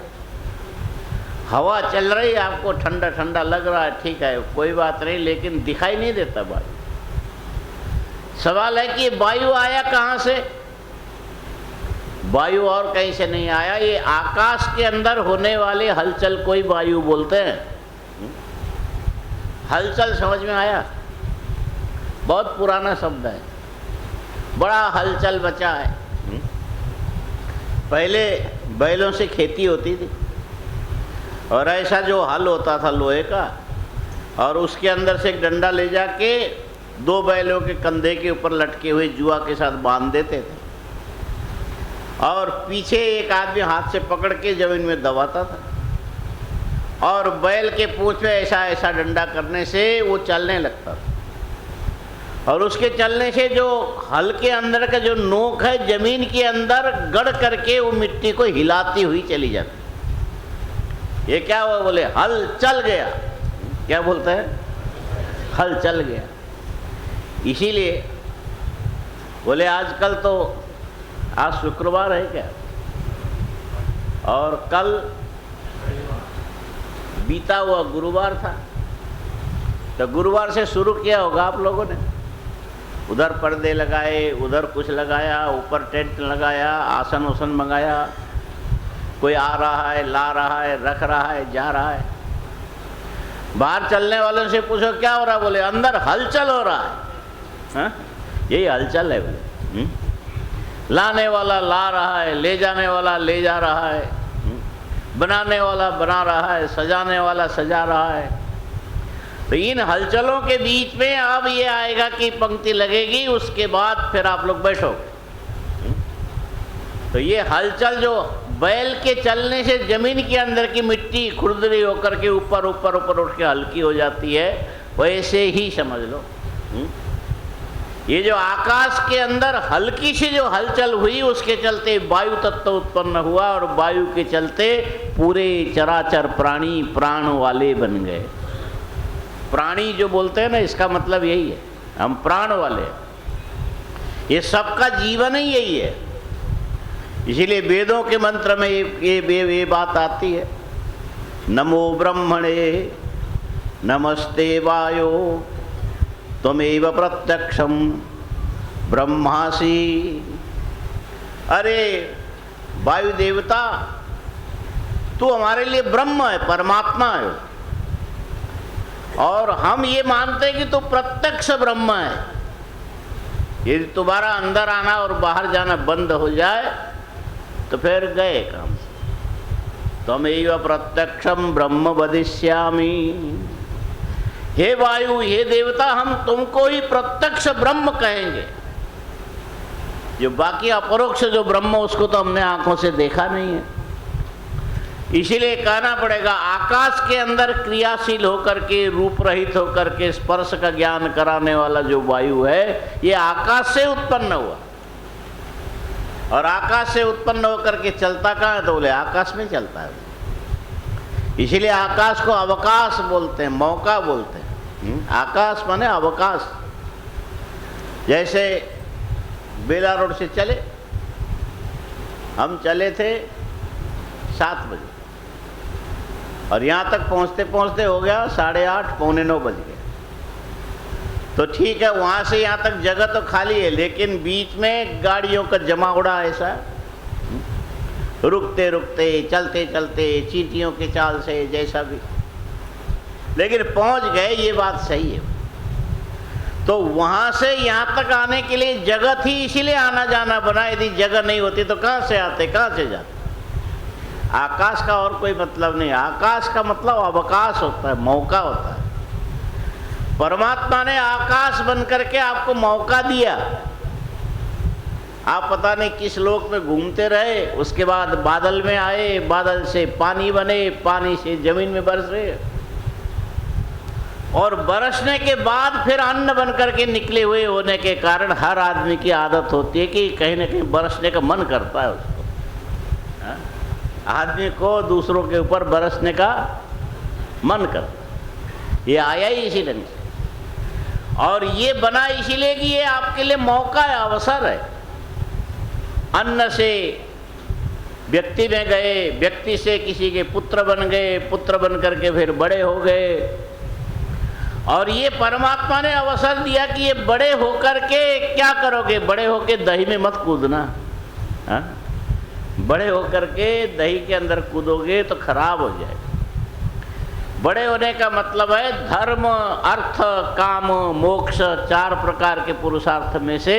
हवा चल रही है, आपको ठंडा ठंडा लग रहा है, ठीक है कोई बात नहीं, लेकिन दिखाई नहीं देता वायु। सवाल है कि वायु आया कहाँ से? वायु और कहीं से नहीं आया, ये आकाश के अंदर होने वाले हलचल को ही वायु बोलते हैं। हलचल समझ में आया? बहुत पुराना शब्द है, बड़ा हलचल बचा है। पहले बैलों से खेती होती थी और ऐसा जो हल होता था लोहे का, और उसके अंदर से एक डंडा ले जाके दो बैलों के कंधे के ऊपर लटके हुए जुआ के साथ बांध देते थे और पीछे एक आदमी हाथ से पकड़ के जमीन में दबाता था और बैल के पूंछ में ऐसा ऐसा डंडा करने से वो चलने लगता था। और उसके चलने से जो हल के अंदर का जो नोक है जमीन के अंदर गड़ करके वो मिट्टी को हिलाती हुई चली जाती। ये क्या हुआ? बोले हल चल गया। क्या बोलते हैं? हल चल गया। इसीलिए बोले आजकल तो आज शुक्रवार है क्या, और कल बीता हुआ गुरुवार था, तो गुरुवार से शुरू किया होगा आप लोगों ने। उधर पर्दे लगाए, उधर कुछ लगाया, ऊपर टेंट लगाया, आसन उसन मंगाया, कोई आ रहा है, ला रहा है, रख रहा है, जा रहा है। बाहर चलने वालों से पूछो क्या हो रहा है? बोले अंदर हलचल हो रहा है। हाँ? यही हलचल है बोले। लाने वाला ला रहा है, ले जाने वाला ले जा रहा है, बनाने वाला बना रहा है, सजाने वाला सजा रहा है। तो इन हलचलों के बीच में अब ये आएगा कि पंक्ति लगेगी, उसके बाद फिर आप लोग बैठोगे। तो ये हलचल जो बैल के चलने से जमीन के अंदर की मिट्टी खुरदरी होकर के ऊपर ऊपर ऊपर उठ के हल्की हो जाती है, वैसे ही समझ लो ये जो आकाश के अंदर हल्की सी जो हलचल हुई उसके चलते वायु तत्व उत्पन्न हुआ और वायु के चलते पूरे चराचर प्राणी प्राण वाले बन गए। प्राणी जो बोलते हैं ना, इसका मतलब यही है, हम प्राण वाले। ये सबका जीवन ही यही है। इसीलिए वेदों के मंत्र में ये बात आती है, नमो ब्रह्मणे नमस्ते वायो त्वमेव प्रत्यक्षम ब्रह्मासि। अरे वायु देवता तू हमारे लिए ब्रह्म है, परमात्मा है, और हम ये मानते हैं कि तू प्रत्यक्ष ब्रह्म है। यदि तुम्हारा अंदर आना और बाहर जाना बंद हो जाए तो फिर गए काम। त्वमेव प्रत्यक्षम ब्रह्म वदिष्यामि। हे वायु, हे देवता, हम तुमको ही प्रत्यक्ष ब्रह्म कहेंगे। जो बाकी अपरोक्ष जो ब्रह्म उसको तो हमने आंखों से देखा नहीं है। इसीलिए कहना पड़ेगा आकाश के अंदर क्रियाशील होकर के, रूप रहित होकर के स्पर्श का ज्ञान कराने वाला जो वायु है ये आकाश से उत्पन्न हुआ। और आकाश से उत्पन्न होकर के चलता कहाँ है? तो बोले आकाश में चलता है। इसीलिए आकाश को अवकाश बोलते हैं, मौका बोलते हैं। आकाश माने अवकाश। जैसे बेला रोड से चले, हम चले थे 7 बजे और यहाँ तक पहुँचते पहुँचते हो गया 8:30 पौने 9 बज गए। तो ठीक है, वहाँ से यहाँ तक जगह तो खाली है, लेकिन बीच में गाड़ियों का जमावड़ा ऐसा रुकते रुकते, चलते चलते, चींटियों के चाल से, जैसा भी, लेकिन पहुंच गए, ये बात सही है। तो वहां से यहाँ तक आने के लिए जगह थी, इसीलिए आना जाना बना। यदि जगह नहीं होती तो कहाँ से आते, कहाँ से जाते? आकाश का और कोई मतलब नहीं। आकाश का मतलब अवकाश होता है, मौका होता है। परमात्मा ने आकाश बन करके आपको मौका दिया। आप पता नहीं किस लोक में घूमते रहे, उसके बाद बादल में आए, बादल से पानी बने, पानी से जमीन में बरसे, और बरसने के बाद फिर अन्न बन करके निकले हुए होने के कारण हर आदमी की आदत होती है कि कहीं ना कहीं बरसने का मन करता है उसको। हाँ? आदमी को दूसरों के ऊपर बरसने का मन करता। ये आया ही इसी ढंग से, और ये बना इसीलिए कि ये आपके लिए मौका है, अवसर है। अन्न से व्यक्ति में गए, व्यक्ति से किसी के पुत्र बन गए, पुत्र बन करके फिर बड़े हो गए, और ये परमात्मा ने अवसर दिया कि ये बड़े होकर के क्या करोगे? बड़े होके दही में मत कूदना। हाँ? बड़े होकर के दही के अंदर कूदोगे तो खराब हो जाएगा। बड़े होने का मतलब है धर्म, अर्थ, काम, मोक्ष, 4 प्रकार के पुरुषार्थ में से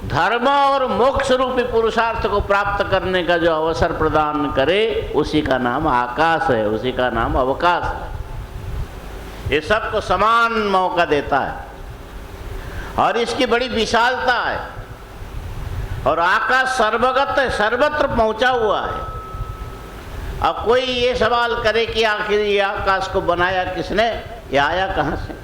धर्म और मोक्ष रूपी पुरुषार्थ को प्राप्त करने का जो अवसर प्रदान करे, उसी का नाम आकाश है, उसी का नाम अवकाश है। ये सबको समान मौका देता है और इसकी बड़ी विशालता है। और आकाश सर्वगत है, सर्वत्र पहुंचा हुआ है। अब कोई ये सवाल करे कि आखिर ये आकाश को बनाया किसने, ये आया कहाँ से?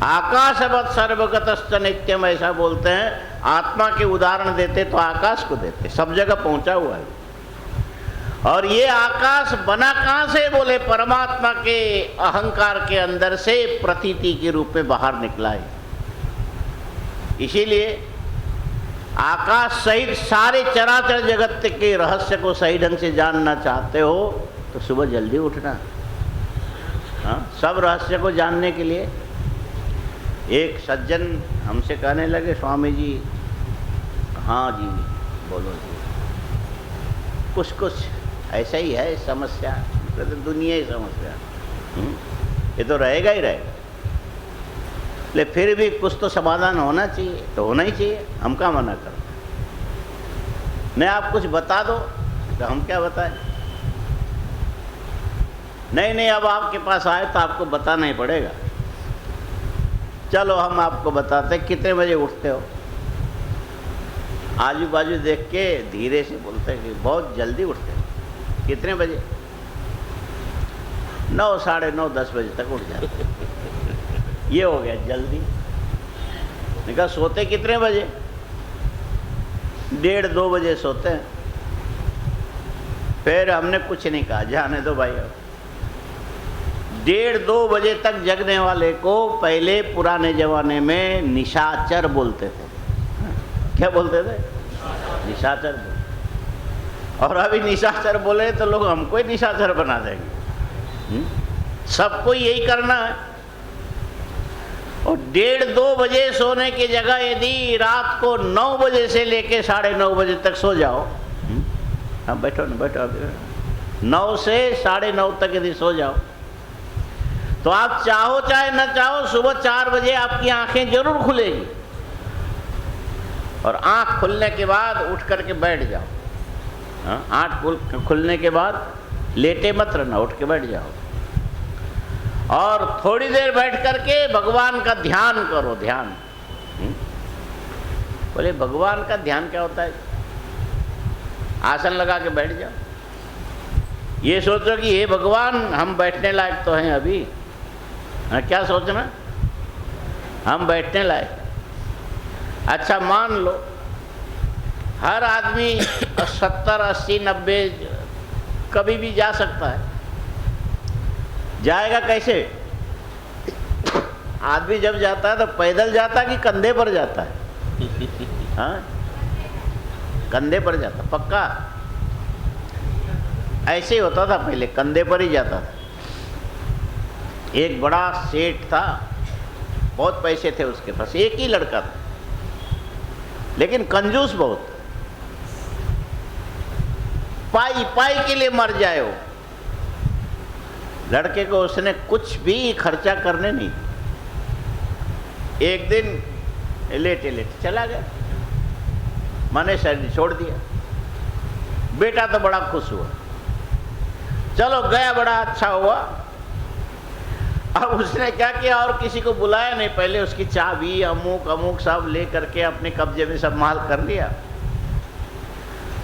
आकाशवत् सर्वगतश्च नित्यम, ऐसा बोलते हैं। आत्मा के उदाहरण देते तो आकाश को देते, सब जगह पहुंचा हुआ है। और ये आकाश बना कहाँ से? बोले परमात्मा के अहंकार के अंदर से प्रतीति के रूप में बाहर निकला है। इसीलिए आकाश सहित सारे चराचर जगत के रहस्य को सही ढंग से जानना चाहते हो तो सुबह जल्दी उठना। हाँ, सब रहस्य को जानने के लिए। एक सज्जन हमसे कहने लगे, स्वामी जी, हाँ जी बोलो जी, कुछ ऐसा ही है समस्या, तो दुनिया ही समस्या, ये तो रहेगा ही रहेगा, ले फिर भी कुछ तो समाधान होना चाहिए, तो होना ही चाहिए। हम क्या मना करो? नहीं आप कुछ बता दो, तो हम क्या बताएं? नहीं अब आपके पास आए तो आपको बताना ही पड़ेगा। चलो हम आपको बताते। कितने बजे उठते हो? आजू बाजू देख के धीरे से बोलते हैं कि बहुत जल्दी उठते हो। कितने बजे? 9, साढ़े 9, 10 बजे तक उठ जाते। ये हो गया जल्दी। निकल सोते कितने बजे? 1:30, 2 बजे सोते हैं। फिर हमने कुछ नहीं कहा, जाने दो भाई। 1:30, 2 बजे तक जगने वाले को पहले पुराने जमाने में निशाचर बोलते थे। क्या बोलते थे? निशाचर बोलते। और अभी निशाचर बोले तो लोग हमको ही निशाचर बना देंगे। सबको यही करना है। और 1:30, 2 बजे सोने की जगह यदि रात को 9 बजे से लेके 9:30 बजे तक सो जाओ, हाँ बैठो ना, बैठो, 9 से 9:30 तक यदि सो जाओ, तो आप चाहो चाहे न चाहो सुबह 4 बजे आपकी आंखें जरूर खुलेगी। और आंख खुलने के बाद उठ करके बैठ जाओ। आंख खुलने के बाद लेटे मत रहना, उठ के बैठ जाओ और थोड़ी देर बैठ करके भगवान का ध्यान करो। ध्यान बोले भगवान का ध्यान क्या होता है? आसन लगा के बैठ जाओ। ये सोचो कि हे भगवान, हम बैठने लायक तो हैं अभी। क्या सोचना? हम बैठने लायक। अच्छा मान लो हर आदमी 70, 80, 90 कभी भी जा सकता है। जाएगा कैसे? आदमी जब जाता है तो पैदल जाता है कि कंधे पर जाता है? हाँ, कंधे पर जाता पक्का। ऐसे ही होता था पहले, कंधे पर ही जाता था। एक बड़ा सेठ था, बहुत पैसे थे उसके पास, एक ही लड़का था, लेकिन कंजूस बहुत। पाई पाई के लिए मर जाए हो। लड़के को उसने कुछ भी खर्चा करने नहीं। एक दिन लेटे लेटे चला गया, मैंने शरीर छोड़ दिया। बेटा तो बड़ा खुश हुआ, चलो गया, बड़ा अच्छा हुआ। अब उसने क्या किया, और किसी को बुलाया नहीं, पहले उसकी चाबी अमुक अमुक सब ले करके अपने कब्जे में सब माल कर लिया,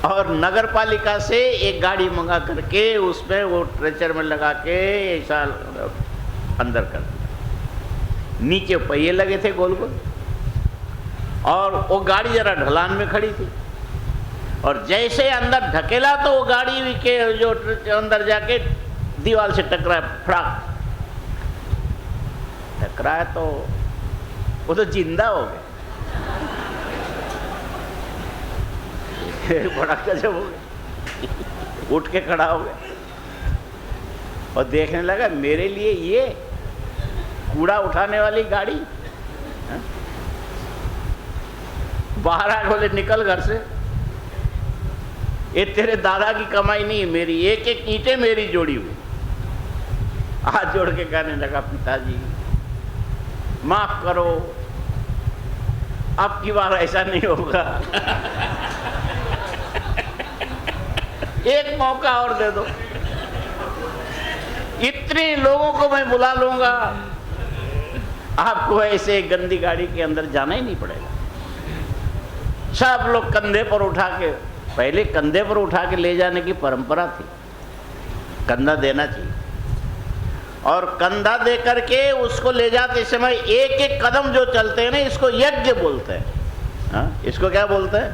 और नगर पालिका से एक गाड़ी मंगा करके उसमें वो ट्रेचर में लगा के ऐसा अंदर कर दिया। नीचे पहिए लगे थे गोल गोल, और वो गाड़ी जरा ढलान में खड़ी थी, और जैसे अंदर ढकेला तो वो गाड़ी के जो अंदर जाके दीवार से टकराया, फड़ाक टकराया तो वो तो जिंदा हो गया। बड़ा गजब हो गया, उठ के खड़ा हो गया और देखने लगा, मेरे लिए ये कूड़ा उठाने वाली गाड़ी। बाहर आ, बोले निकल घर से, ये तेरे दादा की कमाई नहीं है, मेरी एक एक ईंटें मेरी जोड़ी हुई। हाथ जोड़ के कहने लगा, पिताजी माफ करो, अब की बार ऐसा नहीं होगा, एक मौका और दे दो, इतने लोगों को मैं बुला लूंगा, आपको ऐसे गंदी गाड़ी के अंदर जाना ही नहीं पड़ेगा। सब लोग कंधे पर उठा के, पहले कंधे पर उठा के ले जाने की परंपरा थी, कंधा देना चाहिए, और कंधा दे करके उसको ले जाते समय एक एक कदम जो चलते हैं ना, इसको यज्ञ बोलते हैं। हाँ, इसको क्या बोलते हैं?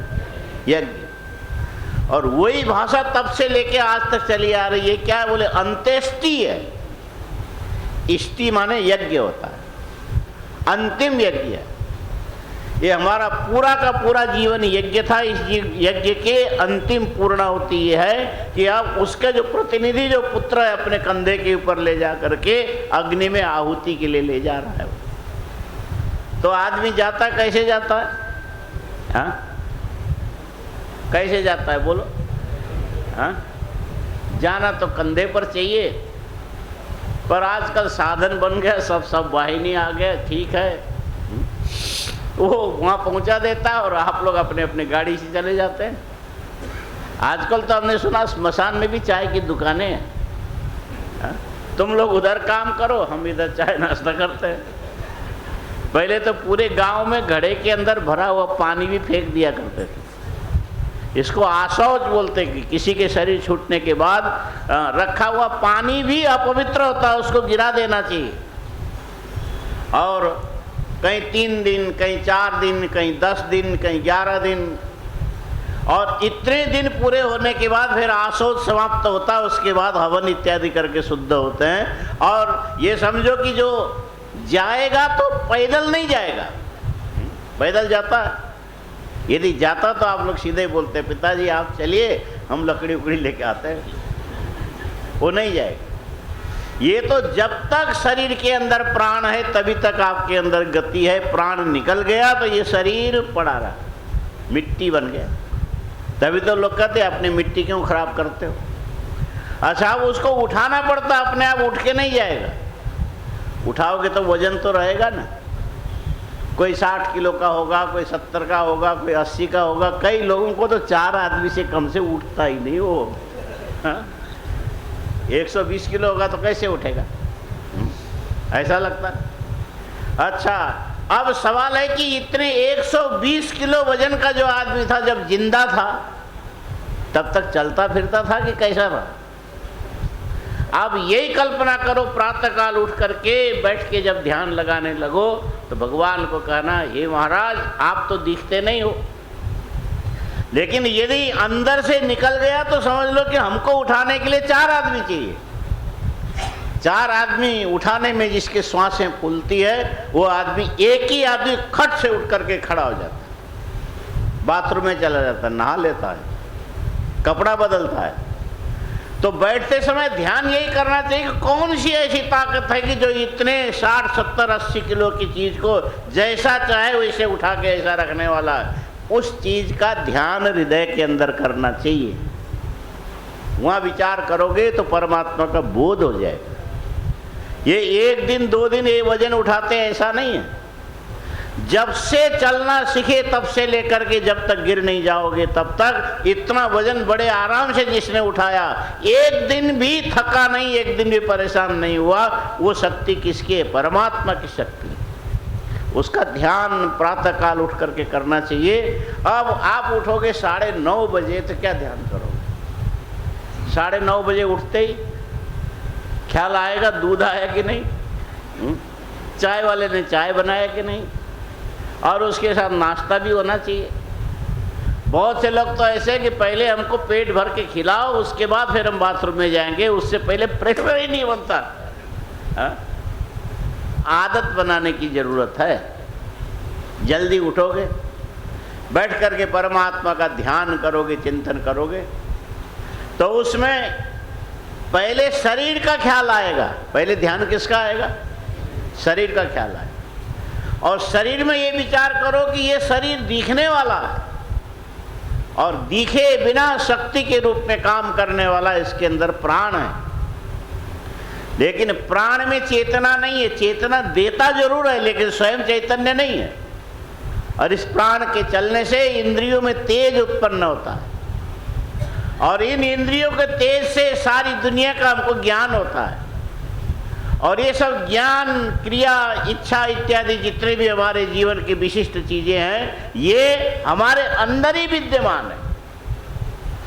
यज्ञ। और वही भाषा तब से लेके आज तक चली आ रही है। क्या है? बोले अंत्येष्टि है। इष्टि माने यज्ञ होता है, अंतिम यज्ञ है। ये हमारा पूरा का पूरा जीवन यज्ञ था। इस यज्ञ के अंतिम पूर्णाहुति ये है कि अब उसके जो प्रतिनिधि जो पुत्र है अपने कंधे के ऊपर ले जा करके अग्नि में आहुति के लिए ले जा रहा है। तो आदमी जाता कैसे जाता है? हाँ, कैसे जाता है बोलो? हाँ, जाना तो कंधे पर चाहिए, पर आजकल साधन बन गया, सब वाहिनी आ गया, ठीक है, वो वहाँ पहुँचा देता है और आप लोग अपने अपने गाड़ी से चले जाते हैं। आजकल तो हमने सुना स्मशान में भी चाय की दुकानें हैं। तुम लोग उधर काम करो, हम इधर चाय नाश्ता करते हैं। पहले तो पूरे गांव में घड़े के अंदर भरा हुआ पानी भी फेंक दिया करते थे। इसको आशौच बोलते हैं कि किसी के शरीर छूटने के बाद रखा हुआ पानी भी अपवित्र होता है, उसको गिरा देना चाहिए। और कहीं 3 दिन, कहीं 4 दिन, कहीं 10 दिन, कहीं 11 दिन, और इतने दिन पूरे होने के बाद फिर आशोच समाप्त होता है। उसके बाद हवन इत्यादि करके शुद्ध होते हैं। और ये समझो कि जो जाएगा तो पैदल नहीं जाएगा, पैदल जाता है। यदि जाता तो आप लोग सीधे बोलते, पिताजी आप चलिए, हम लकड़ी उकड़ी लेके आते हैं। वो नहीं जाएगा। ये तो जब तक शरीर के अंदर प्राण है तभी तक आपके अंदर गति है। प्राण निकल गया तो ये शरीर पड़ा रहा, मिट्टी बन गया। तभी तो लोग कहते हैं अपनी मिट्टी क्यों खराब करते हो। अच्छा, अब उसको उठाना पड़ता, अपने आप उठ के नहीं जाएगा। उठाओगे तो वजन तो रहेगा ना। कोई 60 किलो का होगा, कोई 70 का होगा, कोई 80 का होगा। कई लोगों को तो 4 आदमी से कम से उठता ही नहीं वो। हाँ? 120 किलो होगा तो कैसे उठेगा? ऐसा लगता है। अच्छा, अब सवाल है कि इतने 120 किलो वजन का जो आदमी था जब जिंदा था तब तक चलता फिरता था कि कैसा था? अब यही कल्पना करो, प्रातःकाल उठ करके बैठ के जब ध्यान लगाने लगो तो भगवान को कहना, हे महाराज आप तो दिखते नहीं हो, लेकिन यदि अंदर से निकल गया तो समझ लो कि हमको उठाने के लिए 4 आदमी चाहिए। 4 आदमी उठाने में जिसके श्वासें फूलती है वो आदमी, एक ही आदमी खट से उठ करके खड़ा हो जाता है, बाथरूम में चला जाता है, नहा लेता है, कपड़ा बदलता है। तो बैठते समय ध्यान यही करना चाहिए कि कौन सी ऐसी ताकत है कि जो इतने 60, 70, 80 किलो की चीज को जैसा चाहे वैसे उठा के ऐसा रखने वाला है। उस चीज का ध्यान हृदय के अंदर करना चाहिए। वहाँ विचार करोगे तो परमात्मा का बोध हो जाएगा। ये 1 दिन 2 दिन ये वजन उठाते हैं ऐसा नहीं है। जब से चलना सीखे तब से लेकर के जब तक गिर नहीं जाओगे तब तक इतना वजन बड़े आराम से जिसने उठाया, 1 दिन भी थका नहीं, 1 दिन भी परेशान नहीं हुआ, वो शक्ति किसकी है? परमात्मा की शक्ति। उसका ध्यान प्रातः काल उठ करके करना चाहिए। अब आप उठोगे 9:30 बजे तो क्या ध्यान करोगे? 9:30 बजे उठते ही ख्याल आएगा दूध आया कि नहीं, चाय वाले ने चाय बनाया कि नहीं, और उसके साथ नाश्ता भी होना चाहिए। बहुत से लोग तो ऐसे कि पहले हमको पेट भर के खिलाओ उसके बाद फिर हम बाथरूम में जाएंगे, उससे पहले प्रेशर ही नहीं बनता। आदत बनाने की जरूरत है। जल्दी उठोगे, बैठ करके परमात्मा का ध्यान करोगे, चिंतन करोगे, तो उसमें पहले शरीर का ख्याल आएगा। पहले ध्यान किसका आएगा? शरीर का ख्याल आएगा। और शरीर में ये विचार करो कि ये शरीर दिखने वाला है और दिखे बिना शक्ति के रूप में काम करने वाला, इसके अंदर प्राण है। लेकिन प्राण में चेतना नहीं है। चेतना देता जरूर है लेकिन स्वयं चैतन्य नहीं है। और इस प्राण के चलने से इंद्रियों में तेज उत्पन्न होता है और इन इंद्रियों के तेज से सारी दुनिया का हमको ज्ञान होता है। और ये सब ज्ञान, क्रिया, इच्छा इत्यादि जितने भी हमारे जीवन की विशिष्ट चीजें हैं, ये हमारे अंदर ही विद्यमान है।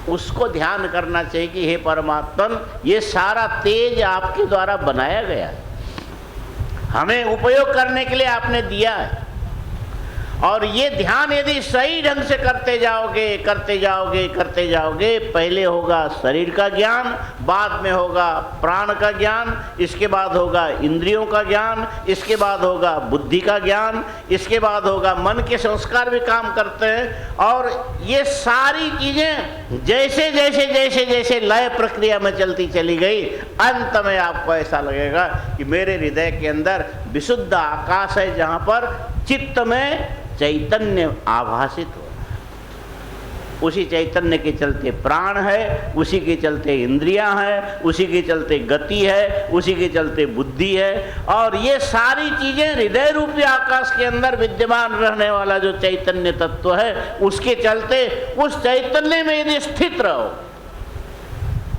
उसको ध्यान करना चाहिए कि हे परमात्मा, ये सारा तेज आपके द्वारा बनाया गया है, हमें उपयोग करने के लिए आपने दिया है। और ये ध्यान यदि सही ढंग से करते जाओगे करते जाओगे करते जाओगे, पहले होगा शरीर का ज्ञान, बाद में होगा प्राण का ज्ञान, इसके बाद होगा इंद्रियों का ज्ञान, इसके बाद होगा बुद्धि का ज्ञान, इसके बाद होगा मन के संस्कार भी काम करते हैं। और ये सारी चीजें जैसे जैसे जैसे जैसे लय प्रक्रिया में चलती चली गई, अंत में आपको ऐसा लगेगा कि मेरे हृदय के अंदर विशुद्ध आकाश है, जहाँ पर चित्त में चैतन्य आभासित हो रहा है। उसी चैतन्य के चलते प्राण है, उसी के चलते इंद्रियां हैं, उसी के चलते गति है, उसी के चलते बुद्धि है। और ये सारी चीजें हृदय रूपी आकाश के अंदर विद्यमान रहने वाला जो चैतन्य तत्व है, उसके चलते उस चैतन्य में यदि स्थित रहो,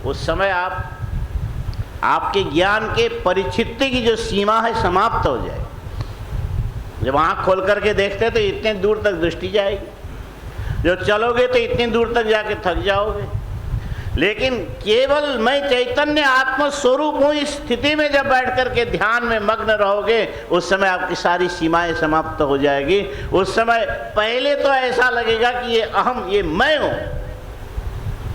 उस समय आपके ज्ञान के परिचित्ति की जो सीमा है समाप्त हो जाए। जब आँख खोल करके देखते तो इतने दूर तक दृष्टि जाएगी, जब चलोगे तो इतनी दूर तक जाके थक जाओगे। लेकिन केवल मैं चैतन्य आत्मस्वरूप हूँ, इस स्थिति में जब बैठ करके ध्यान में मग्न रहोगे, उस समय आपकी सारी सीमाएं समाप्त हो जाएगी। उस समय पहले तो ऐसा लगेगा कि ये अहम, ये मैं हूँ,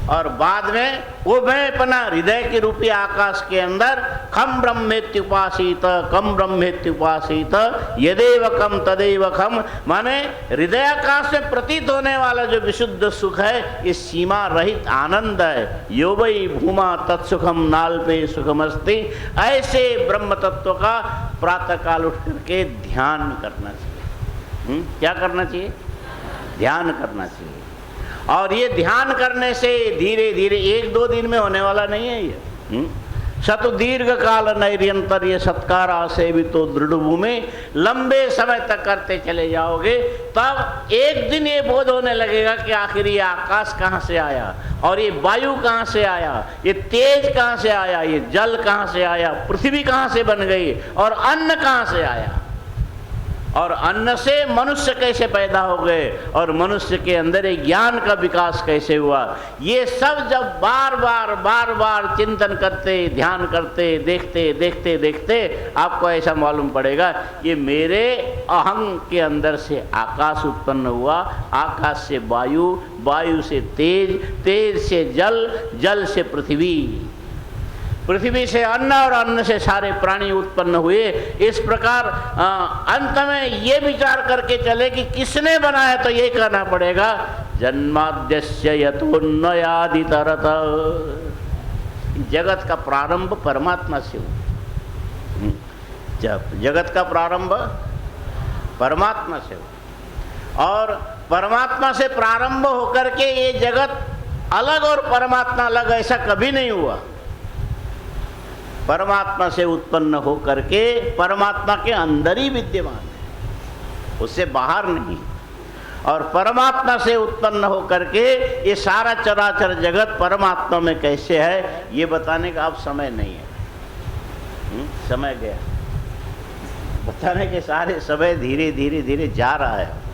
और बाद में वो मैं अपना हृदय के रूपी आकाश के अंदर खम ब्रह्मेत्युपासीत कम ब्रह्मेत्युपासीत यदेव कम तदेव खम, माने हृदयाकाश में प्रतीत होने वाला जो विशुद्ध सुख है, ये सीमा रहित आनंद है। यो वै भूमा तत्सुखम नाल्पे सुखमस्ति। ऐसे ब्रह्म तत्व का प्रातः काल उठ करके ध्यान करना चाहिए। क्या करना चाहिए? ध्यान करना चाहिए। और ये ध्यान करने से धीरे धीरे 1-2 दिन में होने वाला नहीं है ये। शत दीर्घ काल नैर्यंतर ये सत्कार आसेवितो तो दृढ़ भूमि, लंबे समय तक करते चले जाओगे, तब एक दिन ये बोध होने लगेगा कि आखिर ये आकाश कहाँ से आया, और ये वायु कहाँ से आया, ये तेज कहाँ से आया, ये जल कहाँ से आया, पृथ्वी कहाँ से बन गई, और अन्न कहाँ से आया, और अन्न से मनुष्य कैसे पैदा हो गए, और मनुष्य के अंदर एक ज्ञान का विकास कैसे हुआ। ये सब जब बार बार चिंतन करते, ध्यान करते, देखते देखते देखते आपको ऐसा मालूम पड़ेगा ये मेरे अहं के अंदर से आकाश उत्पन्न हुआ, आकाश से वायु, वायु से तेज, तेज से जल, जल से पृथ्वी, पृथ्वी से अन्न, और अन्न से सारे प्राणी उत्पन्न हुए। इस प्रकार अंत में ये विचार करके चले कि किसने बनाया, तो ये कहना पड़ेगा जन्माद्यस्य यतोन्नयादितरत। जगत का प्रारंभ परमात्मा से हुआ। जब जगत का प्रारंभ परमात्मा से हुआ, और परमात्मा से प्रारंभ होकर के ये जगत अलग और परमात्मा अलग ऐसा कभी नहीं हुआ। परमात्मा से उत्पन्न हो करके परमात्मा के अंदर ही विद्यमान है, उससे बाहर नहीं। और परमात्मा से उत्पन्न हो करके ये सारा चराचर जगत परमात्मा में कैसे है ये बताने का अब समय नहीं है। समय गया, बताने के सारे समय धीरे धीरे धीरे जा रहा है।